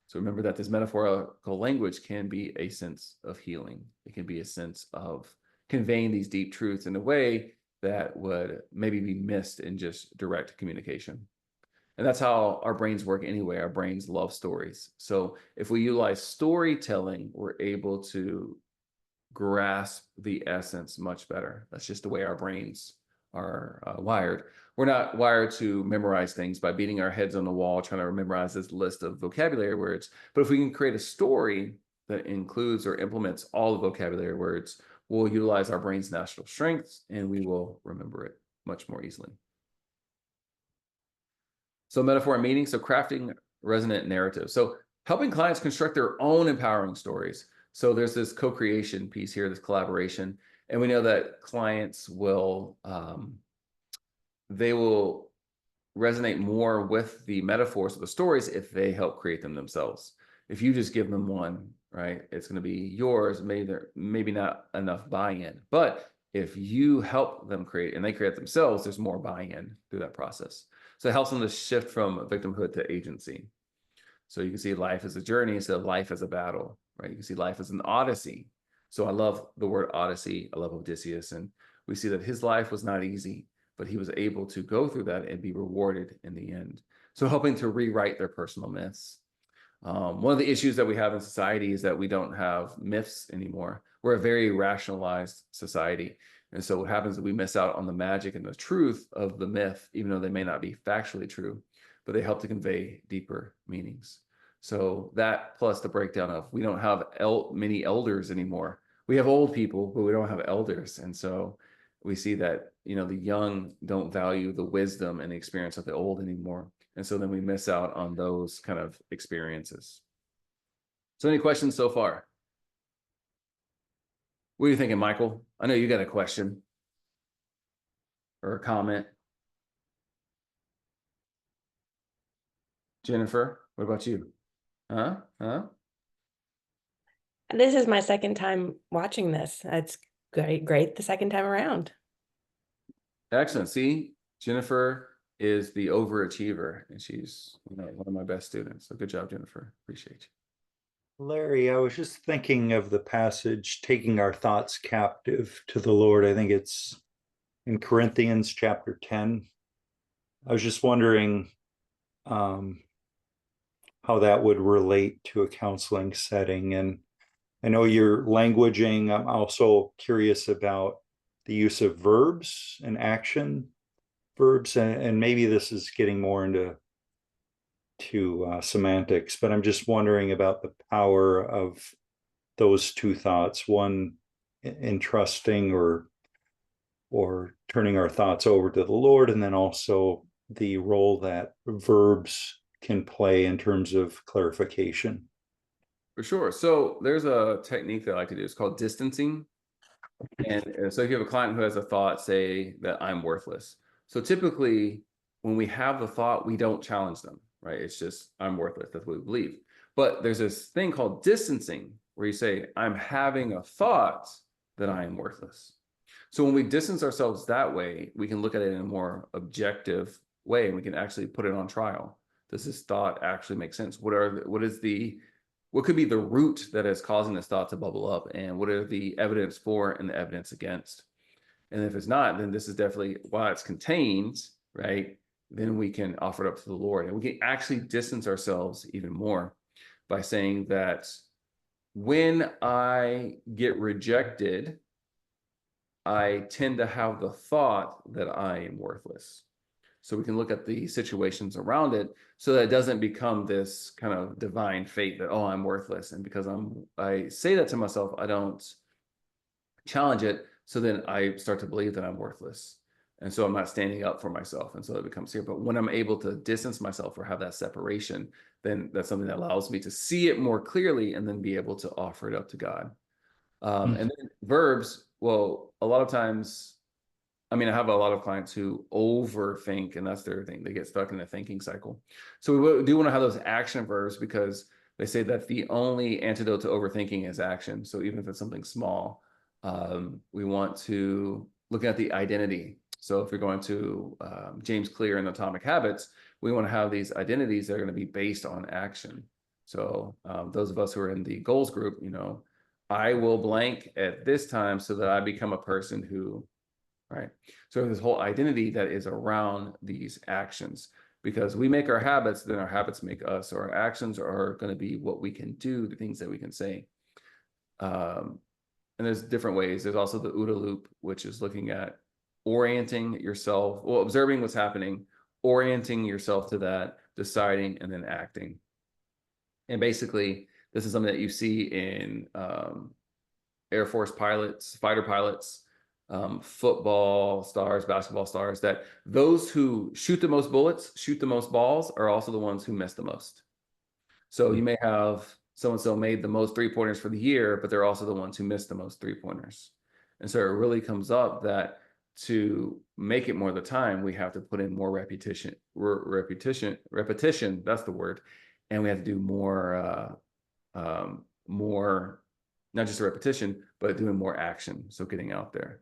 So remember that this metaphorical language can be a sense of healing. It can be a sense of conveying these deep truths in a way that would maybe be missed in just direct communication. And that's how our brains work anyway. Our brains love stories. So if we utilize storytelling, we're able to grasp the essence much better. That's just the way our brains are wired. We're not wired to memorize things by beating our heads on the wall, trying to memorize this list of vocabulary words. But if we can create a story that includes or implements all the vocabulary words, we'll utilize our brain's natural strengths and we will remember it much more easily. So metaphor and meaning, so crafting resonant narrative. So helping clients construct their own empowering stories. So there's this co-creation piece here, this collaboration. And we know that clients will, they will resonate more with the metaphors of the stories if they help create them themselves. If you just give them one, right, it's going to be yours, maybe not enough buy-in. But if you help them create and they create themselves, there's more buy-in through that process. So it helps them to shift from victimhood to agency. So you can see life as a journey instead of life as a battle, right? You can see life as an odyssey. So I love the word odyssey. I love Odysseus. And we see that his life was not easy, but he was able to go through that and be rewarded in the end. So helping to rewrite their personal myths. One of the issues that we have in society is that we don't have myths anymore. We're a very rationalized society. And so what happens is we miss out on the magic and the truth of the myth, even though they may not be factually true, but they help to convey deeper meanings. So that plus the breakdown of, we don't have many elders anymore. We have old people, but we don't have elders. And so we see that, the young don't value the wisdom and the experience of the old anymore. And so then we miss out on those kind of experiences. So any questions so far? What are you thinking, Michael? I know you got a question or a comment. Jennifer, what about you? Huh? This is my second time watching this. It's great the second time around. Excellent. See, Jennifer is the overachiever, and she's one of my best students. So good job, Jennifer. Appreciate you. Larry, I was just thinking of the passage, taking our thoughts captive to the Lord. I think it's in Corinthians chapter 10. I was just wondering how that would relate to a counseling setting. And I know you're languaging. I'm also curious about the use of verbs and action verbs. And maybe this is getting more into semantics, but I'm just wondering about the power of those two thoughts, one entrusting or turning our thoughts over to the Lord, and then also the role that verbs can play in terms of clarification. For sure. So there's a technique that I like to do. It's called distancing. And so if you have a client who has a thought, say that I'm worthless. So typically when we have the thought, we don't challenge them, right? It's just, I'm worthless. That's what we believe. But there's this thing called distancing where you say, I'm having a thought that I am worthless. So when we distance ourselves that way, we can look at it in a more objective way, and we can actually put it on trial. Does this thought actually make sense? What could be the root that is causing this thought to bubble up, and what are the evidence for and the evidence against? And if it's not, then this is definitely, while it's contained, right, then we can offer it up to the Lord, and we can actually distance ourselves even more by saying that when I get rejected, I tend to have the thought that I am worthless. So we can look at the situations around it so that it doesn't become this kind of divine fate that, oh, I'm worthless. And because I say that to myself, I don't challenge it. So then I start to believe that I'm worthless. And so I'm not standing up for myself. And so it becomes here. But when I'm able to distance myself or have that separation, then that's something that allows me to see it more clearly and then be able to offer it up to God. And then verbs, well, a lot of times, I mean, I have a lot of clients who overthink, and that's their thing. They get stuck in the thinking cycle. So we do want to have those action verbs because they say that the only antidote to overthinking is action. So even if it's something small, we want to look at the identity. So if you're going to James Clear and Atomic Habits, we want to have these identities that are going to be based on action. So those of us who are in the goals group, I will blank at this time so that I become a person who, right? So this whole identity that is around these actions, because we make our habits, then our habits make us, or our actions are going to be what we can do, the things that we can say. And there's different ways. There's also the OODA loop, which is looking at orienting yourself, well, observing what's happening, orienting yourself to that, deciding, and then acting. And basically, this is something that you see in Air Force pilots, fighter pilots, football stars, basketball stars, that those who shoot the most bullets, shoot the most balls, are also the ones who miss the most. So you may have so-and-so made the most three-pointers for the year, but they're also the ones who missed the most three-pointers. And so it really comes up that to make it more of the time, we have to put in more repetition, that's the word. And we have to do more, not just a repetition, but doing more action. So getting out there.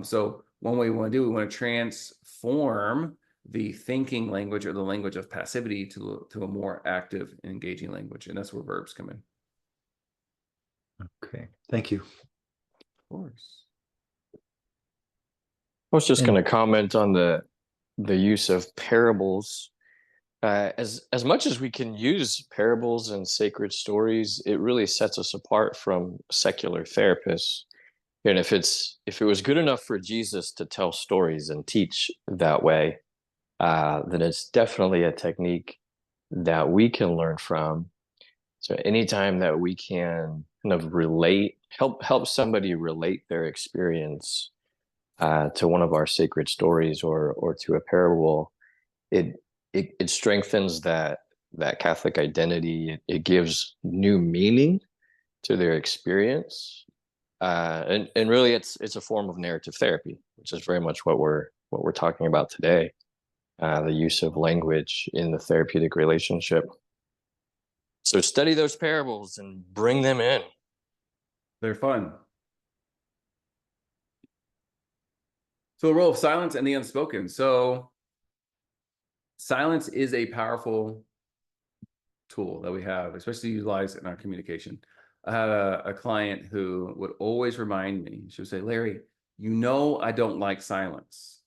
So one way we want to do, we want to transform the thinking language or the language of passivity to a more active and engaging language. And that's where verbs come in. Okay, thank you. Of course. I was just going to comment on the use of parables. As much as we can use parables and sacred stories, it really sets us apart from secular therapists. And if it was good enough for Jesus to tell stories and teach that way, then it's definitely a technique that we can learn from. So anytime that we can kind of help somebody relate their experience to one of our sacred stories or to a parable, it strengthens that Catholic identity. It gives new meaning to their experience. And really it's a form of narrative therapy, which is very much what we're talking about today. The use of language in the therapeutic relationship. So study those parables and bring them in. They're fun. So the role of silence and the unspoken. So silence is a powerful tool that we have, especially utilized in our communication. I had a client who would always remind me, she would say, Larry, I don't like silence.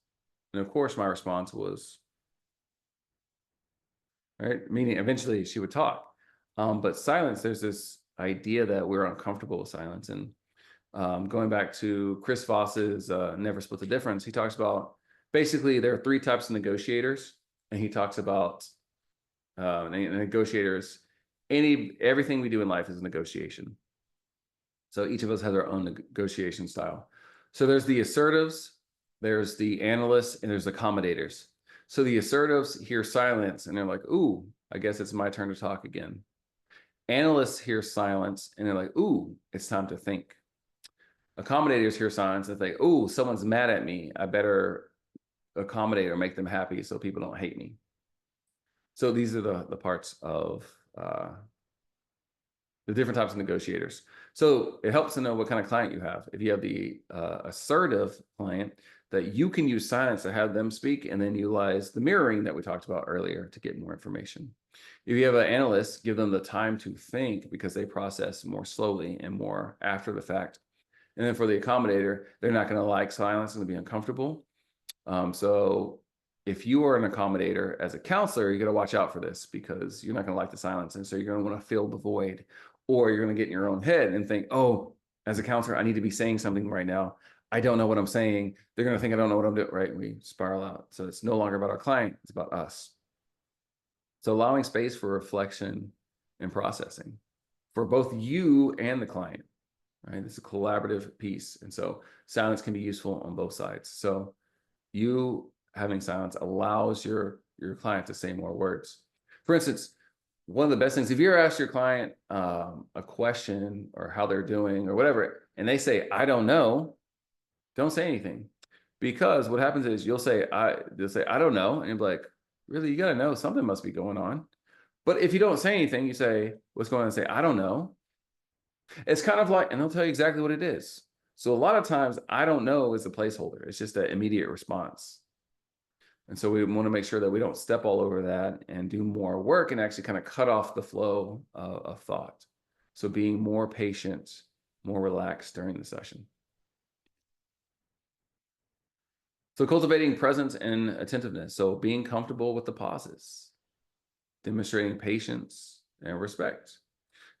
And of course, my response was, right? Meaning eventually she would talk. But silence, there's this idea that we're uncomfortable with silence. And going back to Chris Voss's Never Split the Difference, he talks about basically there are three types of negotiators. And he talks about Negotiators, everything we do in life is a negotiation. So each of us has our own negotiation style. So there's the assertives, there's the analysts, and there's accommodators. So the assertives hear silence and they're like, ooh, I guess it's my turn to talk again. Analysts hear silence and they're like, ooh, it's time to think. Accommodators hear silence and think, ooh, someone's mad at me. I better accommodate or make them happy so people don't hate me. So these are the parts of the different types of negotiators. So it helps to know what kind of client you have. If you have the assertive client, that you can use silence to have them speak and then utilize the mirroring that we talked about earlier to get more information. If you have an analyst, give them the time to think because they process more slowly and more after the fact. And then for the accommodator, they're not going to like silence and be uncomfortable. So if you are an accommodator as a counselor, you got to watch out for this because you're not going to like the silence. And so you're going to want to fill the void, or you're going to get in your own head and think, oh, as a counselor, I need to be saying something right now. I don't know what I'm saying. They're going to think I don't know what I'm doing, right? We spiral out. So it's no longer about our client. It's about us. So allowing space for reflection and processing for both you and the client, right? It's a collaborative piece. And so silence can be useful on both sides. So you having silence allows your client to say more words. For instance, one of the best things, if you ever ask your client a question or how they're doing or whatever, and they say, I don't know, don't say anything. Because what happens is they'll say, I don't know. And you'll be like, really, you got to know something must be going on. But if you don't say anything, you say, what's going on? And say, I don't know. It's kind of like, and they'll tell you exactly what it is. So a lot of times, I don't know is a placeholder. It's just an immediate response. And so we want to make sure that we don't step all over that and do more work and actually kind of cut off the flow of thought. So being more patient, more relaxed during the session. So cultivating presence and attentiveness. So being comfortable with the pauses, demonstrating patience and respect,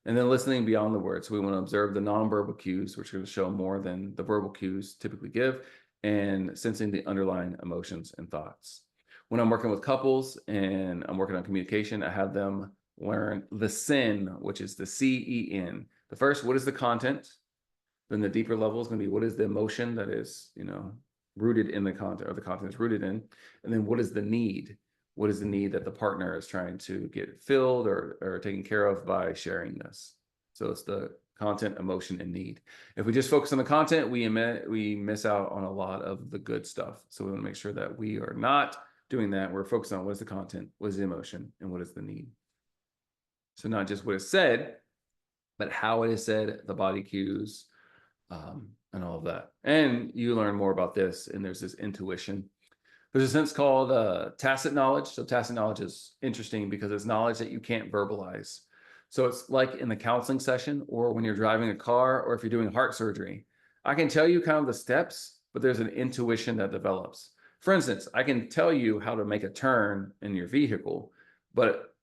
and then listening beyond the words. So we want to observe the nonverbal cues, which are going to show more than the verbal cues typically give, and sensing the underlying emotions and thoughts. When I'm working with couples and I'm working on communication, I have them learn the SEN, which is the CEN. The first, what is the content? Then the deeper level is going to be what is the emotion that is, rooted in the content, or the content is rooted in, and then what is the need? What is the need that the partner is trying to get filled or taken care of by sharing this? So it's the content, emotion, and need. If we just focus on the content, we miss out on a lot of the good stuff. So we want to make sure that we are not doing that. We're focused on what is the content, what is the emotion, and what is the need. So not just what is said, but how it is said, the body cues, and all of that. And you learn more about this, and there's this intuition. There's a sense called tacit knowledge. So tacit knowledge is interesting because it's knowledge that you can't verbalize. So it's like in the counseling session, or when you're driving a car, or if you're doing heart surgery. I can tell you kind of the steps, but there's an intuition that develops. For instance, I can tell you how to make a turn in your vehicle, but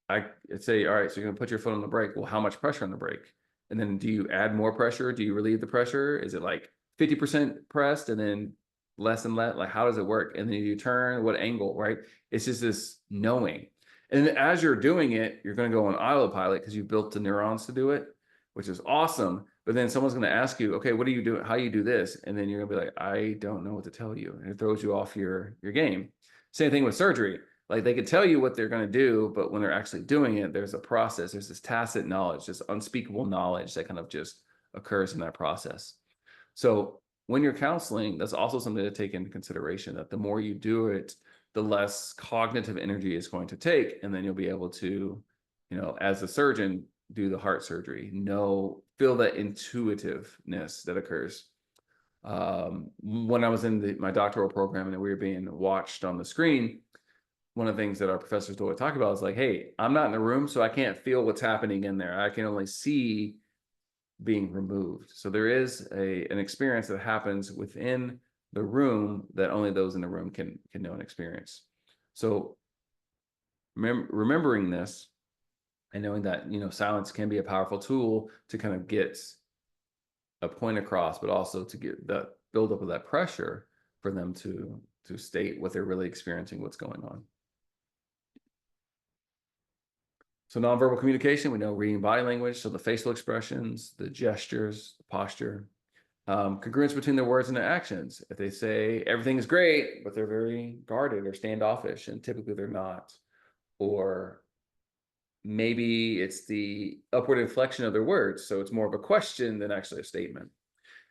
I'd say, all right, so you're gonna put your foot on the brake. Well, how much pressure on the brake? And then do you add more pressure? Do you relieve the pressure? Is it like 50% pressed and then less and less? Like, how does it work? And then you turn, what angle, right? It's just this knowing. And as you're doing it, you're going to go on autopilot because you built the neurons to do it, which is awesome. But then someone's going to ask you, okay, what are you doing? How you do this? And then you're going to be like, I don't know what to tell you. And it throws you off your game. Same thing with surgery. Like, they could tell you what they're going to do, but when they're actually doing it, there's a process. There's this tacit knowledge, this unspeakable knowledge that kind of just occurs in that process. So when you're counseling, that's also something to take into consideration, that the more you do it, the less cognitive energy it's going to take. And then you'll be able to, as a surgeon, do the heart surgery, feel that intuitiveness that occurs. When I was in my doctoral program and we were being watched on the screen, one of the things that our professors always talk about is like, hey, I'm not in the room, so I can't feel what's happening in there. I can only see being removed. So there is an experience that happens within the room that only those in the room can know and experience. So remembering this and knowing that, silence can be a powerful tool to kind of get a point across, but also to get the buildup of that pressure for them to state what they're really experiencing, what's going on. So nonverbal communication, we know reading body language, so the facial expressions, the gestures, the posture, congruence between their words and their actions. If they say everything is great, but they're very guarded or standoffish, and typically they're not, or maybe it's the upward inflection of their words, so it's more of a question than actually a statement.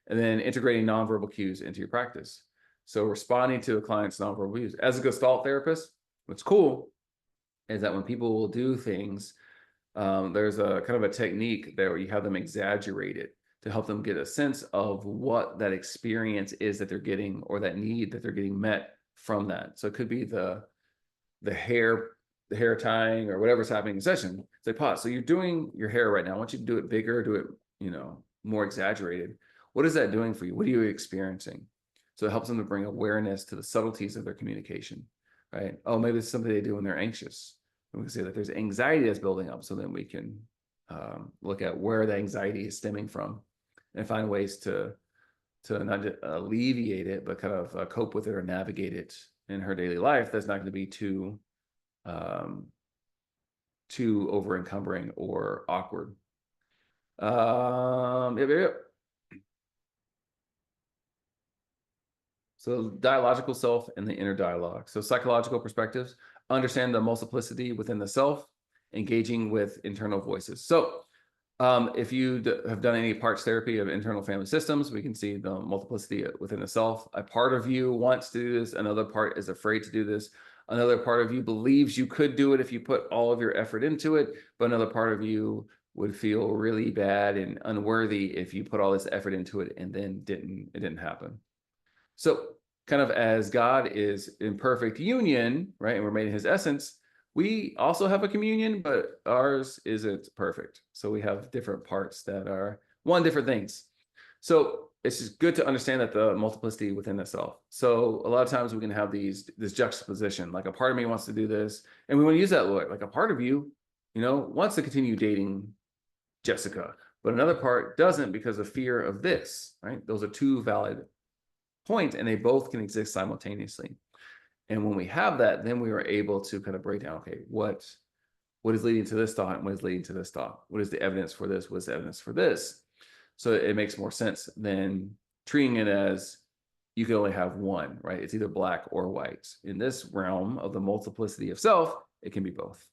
And then integrating nonverbal cues into your practice. So responding to a client's nonverbal cues. As a Gestalt therapist, what's cool is that when people will do things, there's a kind of a technique there where you have them exaggerate it to help them get a sense of what that experience is that they're getting, or that need that they're getting met from that. So it could be the hair tying or whatever's happening in session. It's like, pause. So you're doing your hair right now. I want you to do it bigger, do it, more exaggerated. What is that doing for you? What are you experiencing? So it helps them to bring awareness to the subtleties of their communication, right? Oh, maybe it's something they do when they're anxious. And we can say that there's anxiety that's building up, so then we can look at where the anxiety is stemming from and find ways to not just alleviate it, but kind of cope with it or navigate it in her daily life. That's not going to be too over encumbering or awkward. Yep. So dialogical self and the inner dialogue. So psychological perspectives, understand the multiplicity within the self, engaging with internal voices. So if you have done any parts therapy of internal family systems, we can see the multiplicity within the self. A part of you wants to do this. Another part is afraid to do this. Another part of you believes you could do it if you put all of your effort into it. But another part of you would feel really bad and unworthy if you put all this effort into it and then it didn't happen. So kind of as God is in perfect union, right, and we're made in his essence, we also have a communion, but ours isn't perfect. So we have different parts that are different things. So it's just good to understand that the multiplicity within the self. So a lot of times we can have this juxtaposition, like a part of me wants to do this, and we want to use that like a part of you, wants to continue dating Jessica, but another part doesn't because of fear of this, right? Those are two valid points, and they both can exist simultaneously. And when we have that, then we are able to kind of break down, okay, what is leading to this thought and what is leading to this thought? What is the evidence for this? What's the evidence for this? So it makes more sense than treating it as you can only have one, right? It's either black or white. In this realm of the multiplicity of self, it can be both.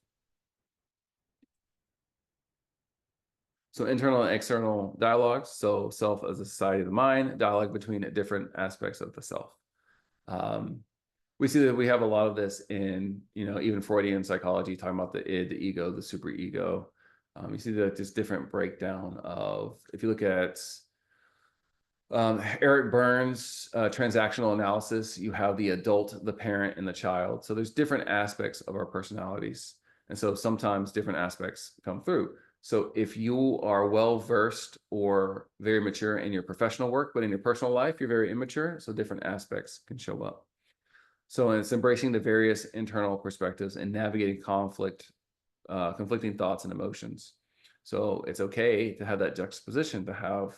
So internal and external dialogues. So self as a society of the mind, dialogue between different aspects of the self. We see that we have a lot of this in, even Freudian psychology, talking about the id, the ego, the superego. You see that this different breakdown of, if you look at Eric Burns' transactional analysis, you have the adult, the parent, and the child. So there's different aspects of our personalities. And so sometimes different aspects come through. So if you are well-versed or very mature in your professional work, but in your personal life, you're very immature, so different aspects can show up. So it's embracing the various internal perspectives and navigating conflicting thoughts and emotions. So it's okay to have that juxtaposition, to have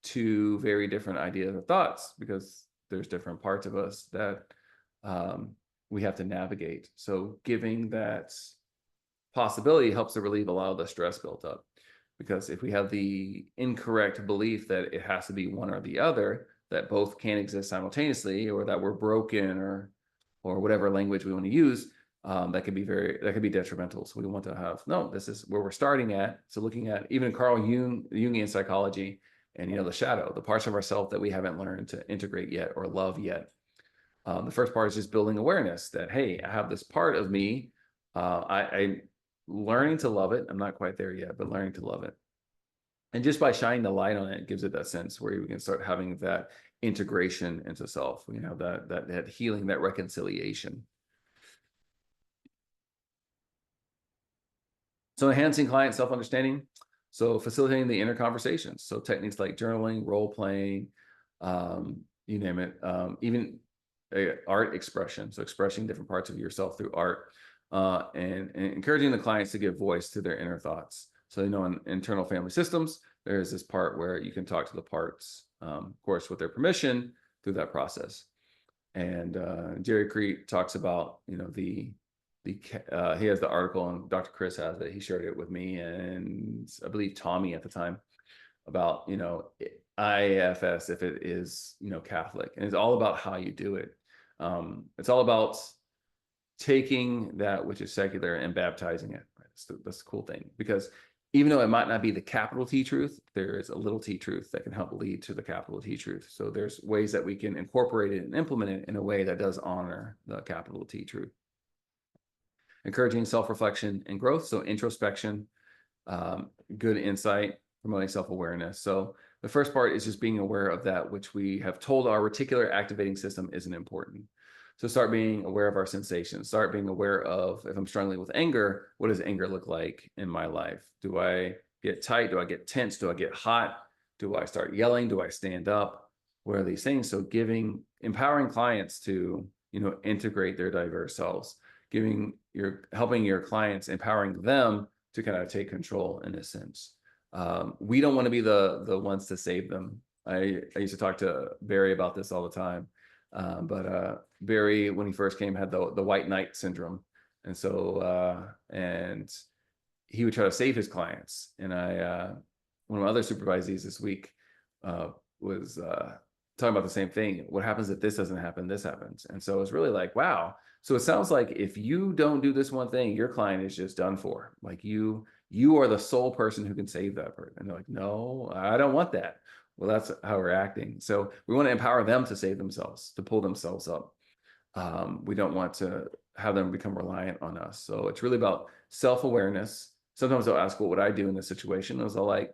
two very different ideas or thoughts, because there's different parts of us that we have to navigate. So giving that possibility helps to relieve a lot of the stress built up, because if we have the incorrect belief that it has to be one or the other, that both can exist simultaneously, or that we're broken, or whatever language we want to use, that could be detrimental. So we want to have, no, this is where we're starting at. So looking at even Carl Jung, Jungian psychology, and the shadow, the parts of ourselves that we haven't learned to integrate yet or love yet. The first part is just building awareness that, hey, I have this part of me. I'm learning to love it. I'm not quite there yet, but learning to love it. And just by shining the light on it, gives it that sense where we can start having that integration into self. We have that healing, that reconciliation. So enhancing client self-understanding. So facilitating the inner conversations. So techniques like journaling, role playing, you name it, even art expression. So expressing different parts of yourself through art, and encouraging the clients to give voice to their inner thoughts. So, in internal family systems, there's this part where you can talk to the parts, of course, with their permission through that process. And Jerry Crete talks about, the he has the article, and Dr. Chris has it. He shared it with me, and I believe Tommy at the time, about, you know, IAFS, if it is, you know, Catholic, and it's all about how you do it. It's all about taking that which is secular and baptizing it. Right? That's the cool thing, because even though it might not be the capital T truth, there is a little t truth that can help lead to the capital T truth. So there's ways that we can incorporate it and implement it in a way that does honor the capital T truth. Encouraging self-reflection and growth. So introspection, good insight, promoting self-awareness. So the first part is just being aware of that which we have told our reticular activating system isn't important. So start being aware of our sensations. Start being aware of, if I'm struggling with anger, what does anger look like in my life? Do I get tight? Do I get tense? Do I get hot? Do I start yelling? Do I stand up? What are these things? So empowering clients to, you know, integrate their diverse selves, helping your clients, empowering them to kind of take control in a sense. We don't want to be the ones to save them. I used to talk to Barry about this all the time. But Barry, when he first came, had the white knight syndrome. And so, and he would try to save his clients. And one of my other supervisees this week was talking about the same thing. What happens if this doesn't happen? This happens. And so it's really like, wow. So it sounds like if you don't do this one thing, your client is just done for. Like you are the sole person who can save that person. And they're like, no, I don't want that. Well, that's how we're acting. So we want to empower them to save themselves, to pull themselves up. We don't want to have them become reliant on us. So it's really about self-awareness. Sometimes they'll ask, what would I do in this situation? I was like,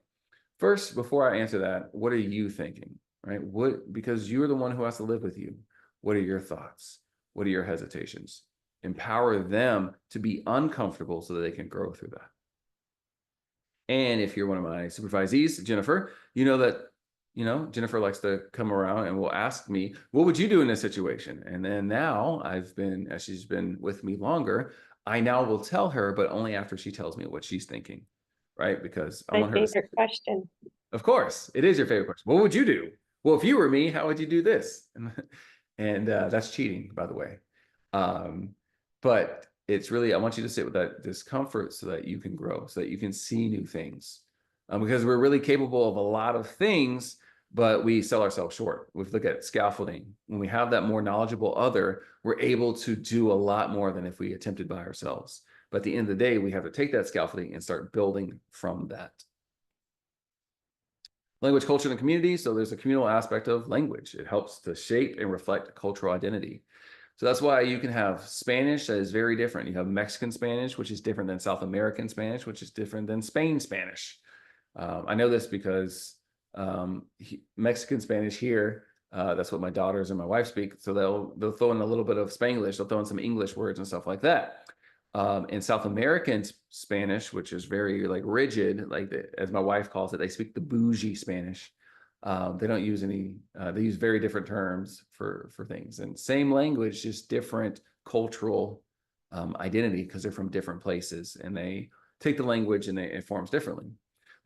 first, before I answer that, what are you thinking, right? Because you're the one who has to live with you. What are your thoughts? What are your hesitations? Empower them to be uncomfortable so that they can grow through that. And if you're one of my supervisees, Jennifer, you know that, you know, Jennifer likes to come around and will ask me, what would you do in this situation? And then now as she's been with me longer, I now will tell her, but only after she tells me what she's thinking, right? Because I want her to. My favorite question. Of course, it is your favorite question. What would you do? Well, if you were me, how would you do this? And that's cheating, by the way. But it's really, I want you to sit with that discomfort so that you can grow, so that you can see new things. Because we're really capable of a lot of things, but we sell ourselves short. We look at scaffolding. When we have that more knowledgeable other, we're able to do a lot more than if we attempted by ourselves. But at the end of the day, we have to take that scaffolding and start building from that. Language, culture, and community. So there's a communal aspect of language. It helps to shape and reflect cultural identity. So that's why you can have Spanish that is very different. You have Mexican Spanish, which is different than South American Spanish, which is different than Spain Spanish. I know this because Mexican Spanish here, that's what my daughters and my wife speak. So they'll throw in a little bit of Spanglish. They'll throw in some English words and stuff like that. In South American Spanish, which is very like rigid, as my wife calls it, they speak the bougie Spanish. They don't use any, they use very different terms for things, and same language, just different cultural identity, because they're from different places and they take the language and it forms differently.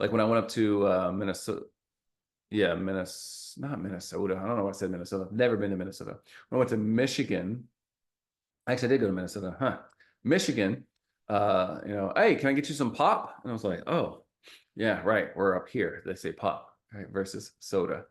Like when I went up to Minnesota, not Minnesota. I don't know why I said Minnesota. I've never been to Minnesota. When I went to Michigan, actually I did go to Minnesota, Michigan, hey, can I get you some pop? And I was like, oh, yeah, right. We're up here. They say pop, right? Versus soda.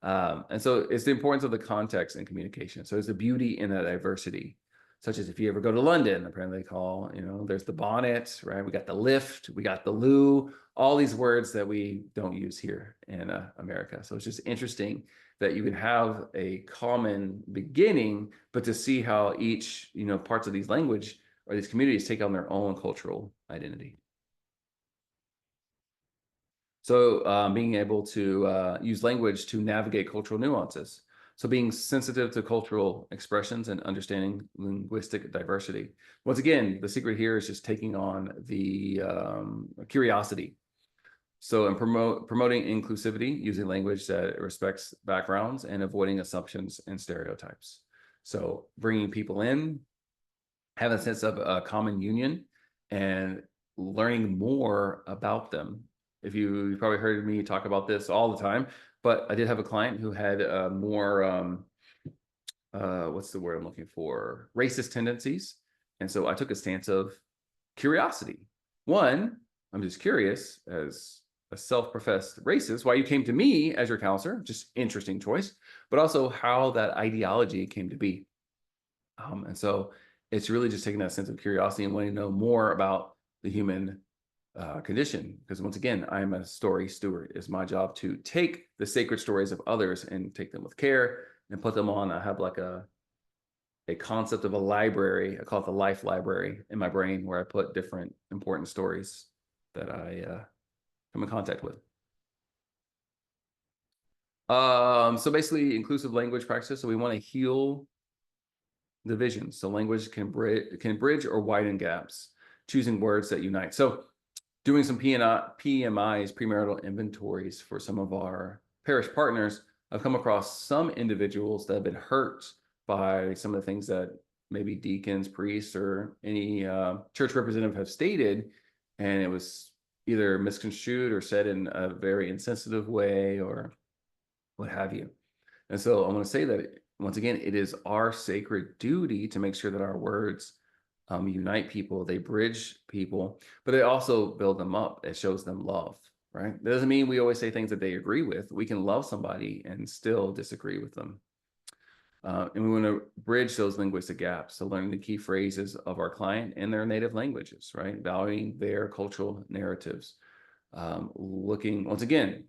And so it's the importance of the context and communication. So there's the beauty in that diversity, such as if you ever go to London, apparently they call, there's the bonnet, right? We got the lift, we got the loo, all these words that we don't use here in America. So it's just interesting that you can have a common beginning, but to see how each, parts of these language or these communities take on their own cultural identity. So being able to use language to navigate cultural nuances. So being sensitive to cultural expressions and understanding linguistic diversity. Once again, the secret here is just taking on the curiosity. So in promoting inclusivity, using language that respects backgrounds and avoiding assumptions and stereotypes. So bringing people in, having a sense of a common union and learning more about them. If you've probably heard me talk about this all the time, but I did have a client who had more, what's the word I'm looking for? Racist tendencies. And so I took a stance of curiosity. One, I'm just curious as a self-professed racist, why you came to me as your counselor, just interesting choice, but also how that ideology came to be. And so it's really just taking that sense of curiosity and wanting to know more about the human condition. Because once again, I'm a story steward. It's my job to take the sacred stories of others and take them with care and put them on. I have like a concept of a library. I call it the life library in my brain, where I put different important stories that I come in contact with. So basically, inclusive language practices. So we want to heal divisions. So language can bridge or widen gaps, choosing words that unite. So doing some PMIs, premarital inventories, for some of our parish partners, I've come across some individuals that have been hurt by some of the things that maybe deacons, priests, or any church representative have stated, and it was either misconstrued or said in a very insensitive way or what have you. And so I want to say that, once again, it is our sacred duty to make sure that our words unite people, they bridge people, but they also build them up. It shows them love, right? That doesn't mean we always say things that they agree with. We can love somebody and still disagree with them. And we want to bridge those linguistic gaps. So learning the key phrases of our client in their native languages, right? Valuing their cultural narratives. Looking, once again,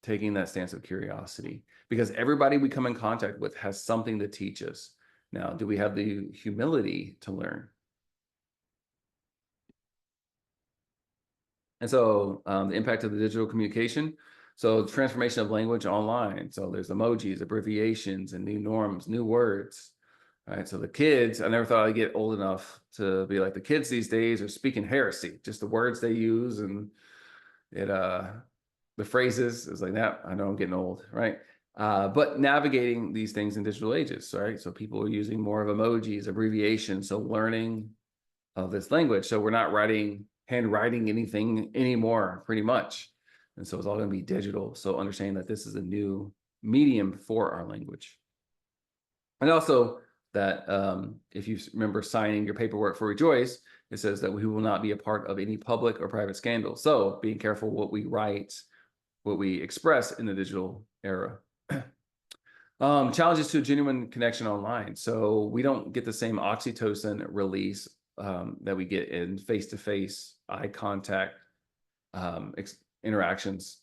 taking that stance of curiosity, because everybody we come in contact with has something to teach us. Now, do we have the humility to learn? And so the impact of the digital communication. So the transformation of language online. So there's emojis, abbreviations, and new norms, new words. Right. So the kids, I never thought I'd get old enough to be like the kids these days are speaking heresy, just the words they use, and it the phrases is like that. I know I'm getting old, right? But navigating these things in digital ages, right? So people are using more of emojis, abbreviations. So learning of this language. So we're not handwriting anything anymore, pretty much. And so it's all going to be digital. So understanding that this is a new medium for our language. And also that if you remember signing your paperwork for Rejoice, it says that we will not be a part of any public or private scandal. So being careful what we write, what we express in the digital era. Challenges to a genuine connection online. So we don't get the same oxytocin release that we get in face-to-face eye contact interactions.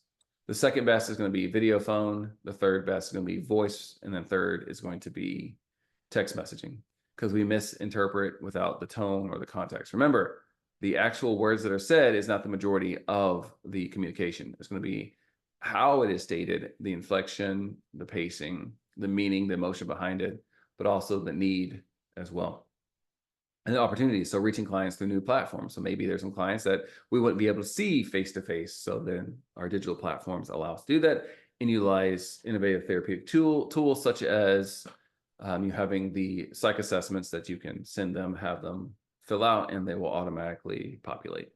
The second best is going to be video phone. The third best is going to be voice. And then third is going to be text messaging, because we misinterpret without the tone or the context. Remember, the actual words that are said is not the majority of the communication. It's going to be how it is stated, the inflection, the pacing, the meaning, the emotion behind it, but also the need as well. And the opportunities. So reaching clients through new platforms. So maybe there's some clients that we wouldn't be able to see face-to-face. So then our digital platforms allow us to do that and utilize innovative therapeutic tools such as you having the psych assessments that you can send them, have them fill out, and they will automatically populate.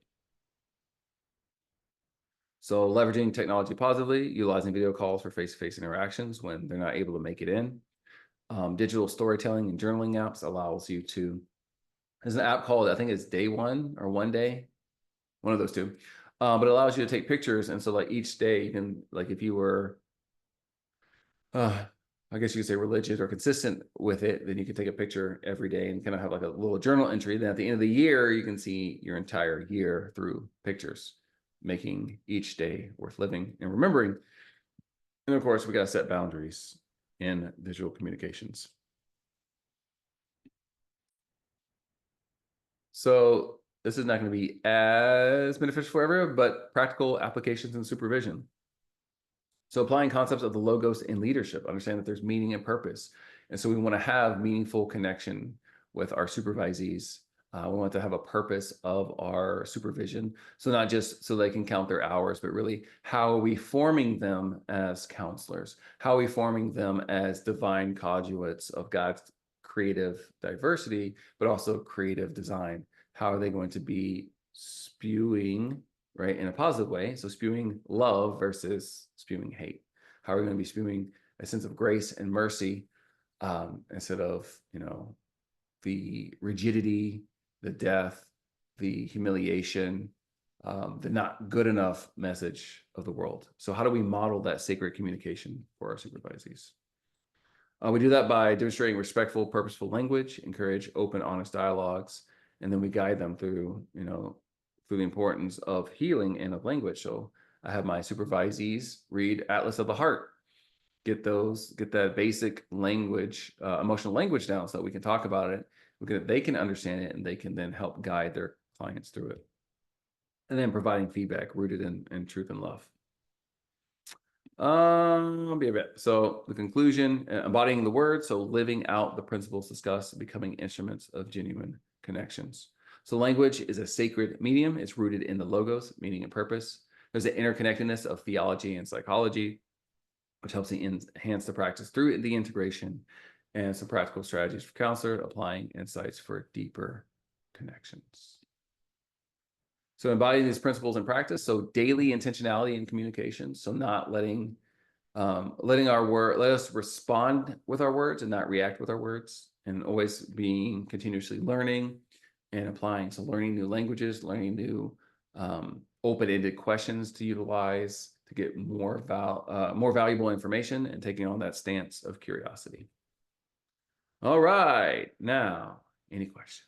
So leveraging technology positively, utilizing video calls for face-to-face interactions when they're not able to make it in. Digital storytelling and journaling apps allows you to, there's an app called, I think it's Day One or One Day, one of those two. But it allows you to take pictures. And so like each day you can, like if you were, I guess you could say religious or consistent with it, then you can take a picture every day and kind of have like a little journal entry. Then at the end of the year, you can see your entire year through pictures, making each day worth living and remembering. And of course, we got to set boundaries in digital communications. So this is not going to be as beneficial for everyone, but practical applications and supervision. So applying concepts of the logos in leadership, understand that there's meaning and purpose. And so we want to have meaningful connection with our supervisees. We want to have a purpose of our supervision. So not just so they can count their hours, but really how are we forming them as counselors? How are we forming them as divine conduits of God's creative diversity, but also creative design? How are they going to be spewing, right, in a positive way? So spewing love versus spewing hate. How are we going to be spewing a sense of grace and mercy instead of, the rigidity, the death, the humiliation, the not good enough message of the world. So how do we model that sacred communication for our supervisees? We do that by demonstrating respectful, purposeful language, encourage open, honest dialogues, and then we guide them through, through the importance of healing and of language. So I have my supervisees read Atlas of the Heart, get that basic language, emotional language down so that we can talk about it. They can understand it and they can then help guide their clients through it. And then providing feedback rooted in truth and love. I'll be a bit. So the conclusion, embodying the word, so living out the principles discussed, becoming instruments of genuine connections. So language is a sacred medium. It's rooted in the logos, meaning and purpose. There's an interconnectedness of theology and psychology, which helps enhance the practice through the integration, and some practical strategies for counselor, applying insights for deeper connections. So embodying these principles in practice, so daily intentionality in communication, so not letting let us respond with our words and not react with our words, and always being continuously learning and applying. So learning new languages, learning new open-ended questions to utilize to get more valuable information, and taking on that stance of curiosity. All right, now, any questions?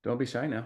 Don't be shy now.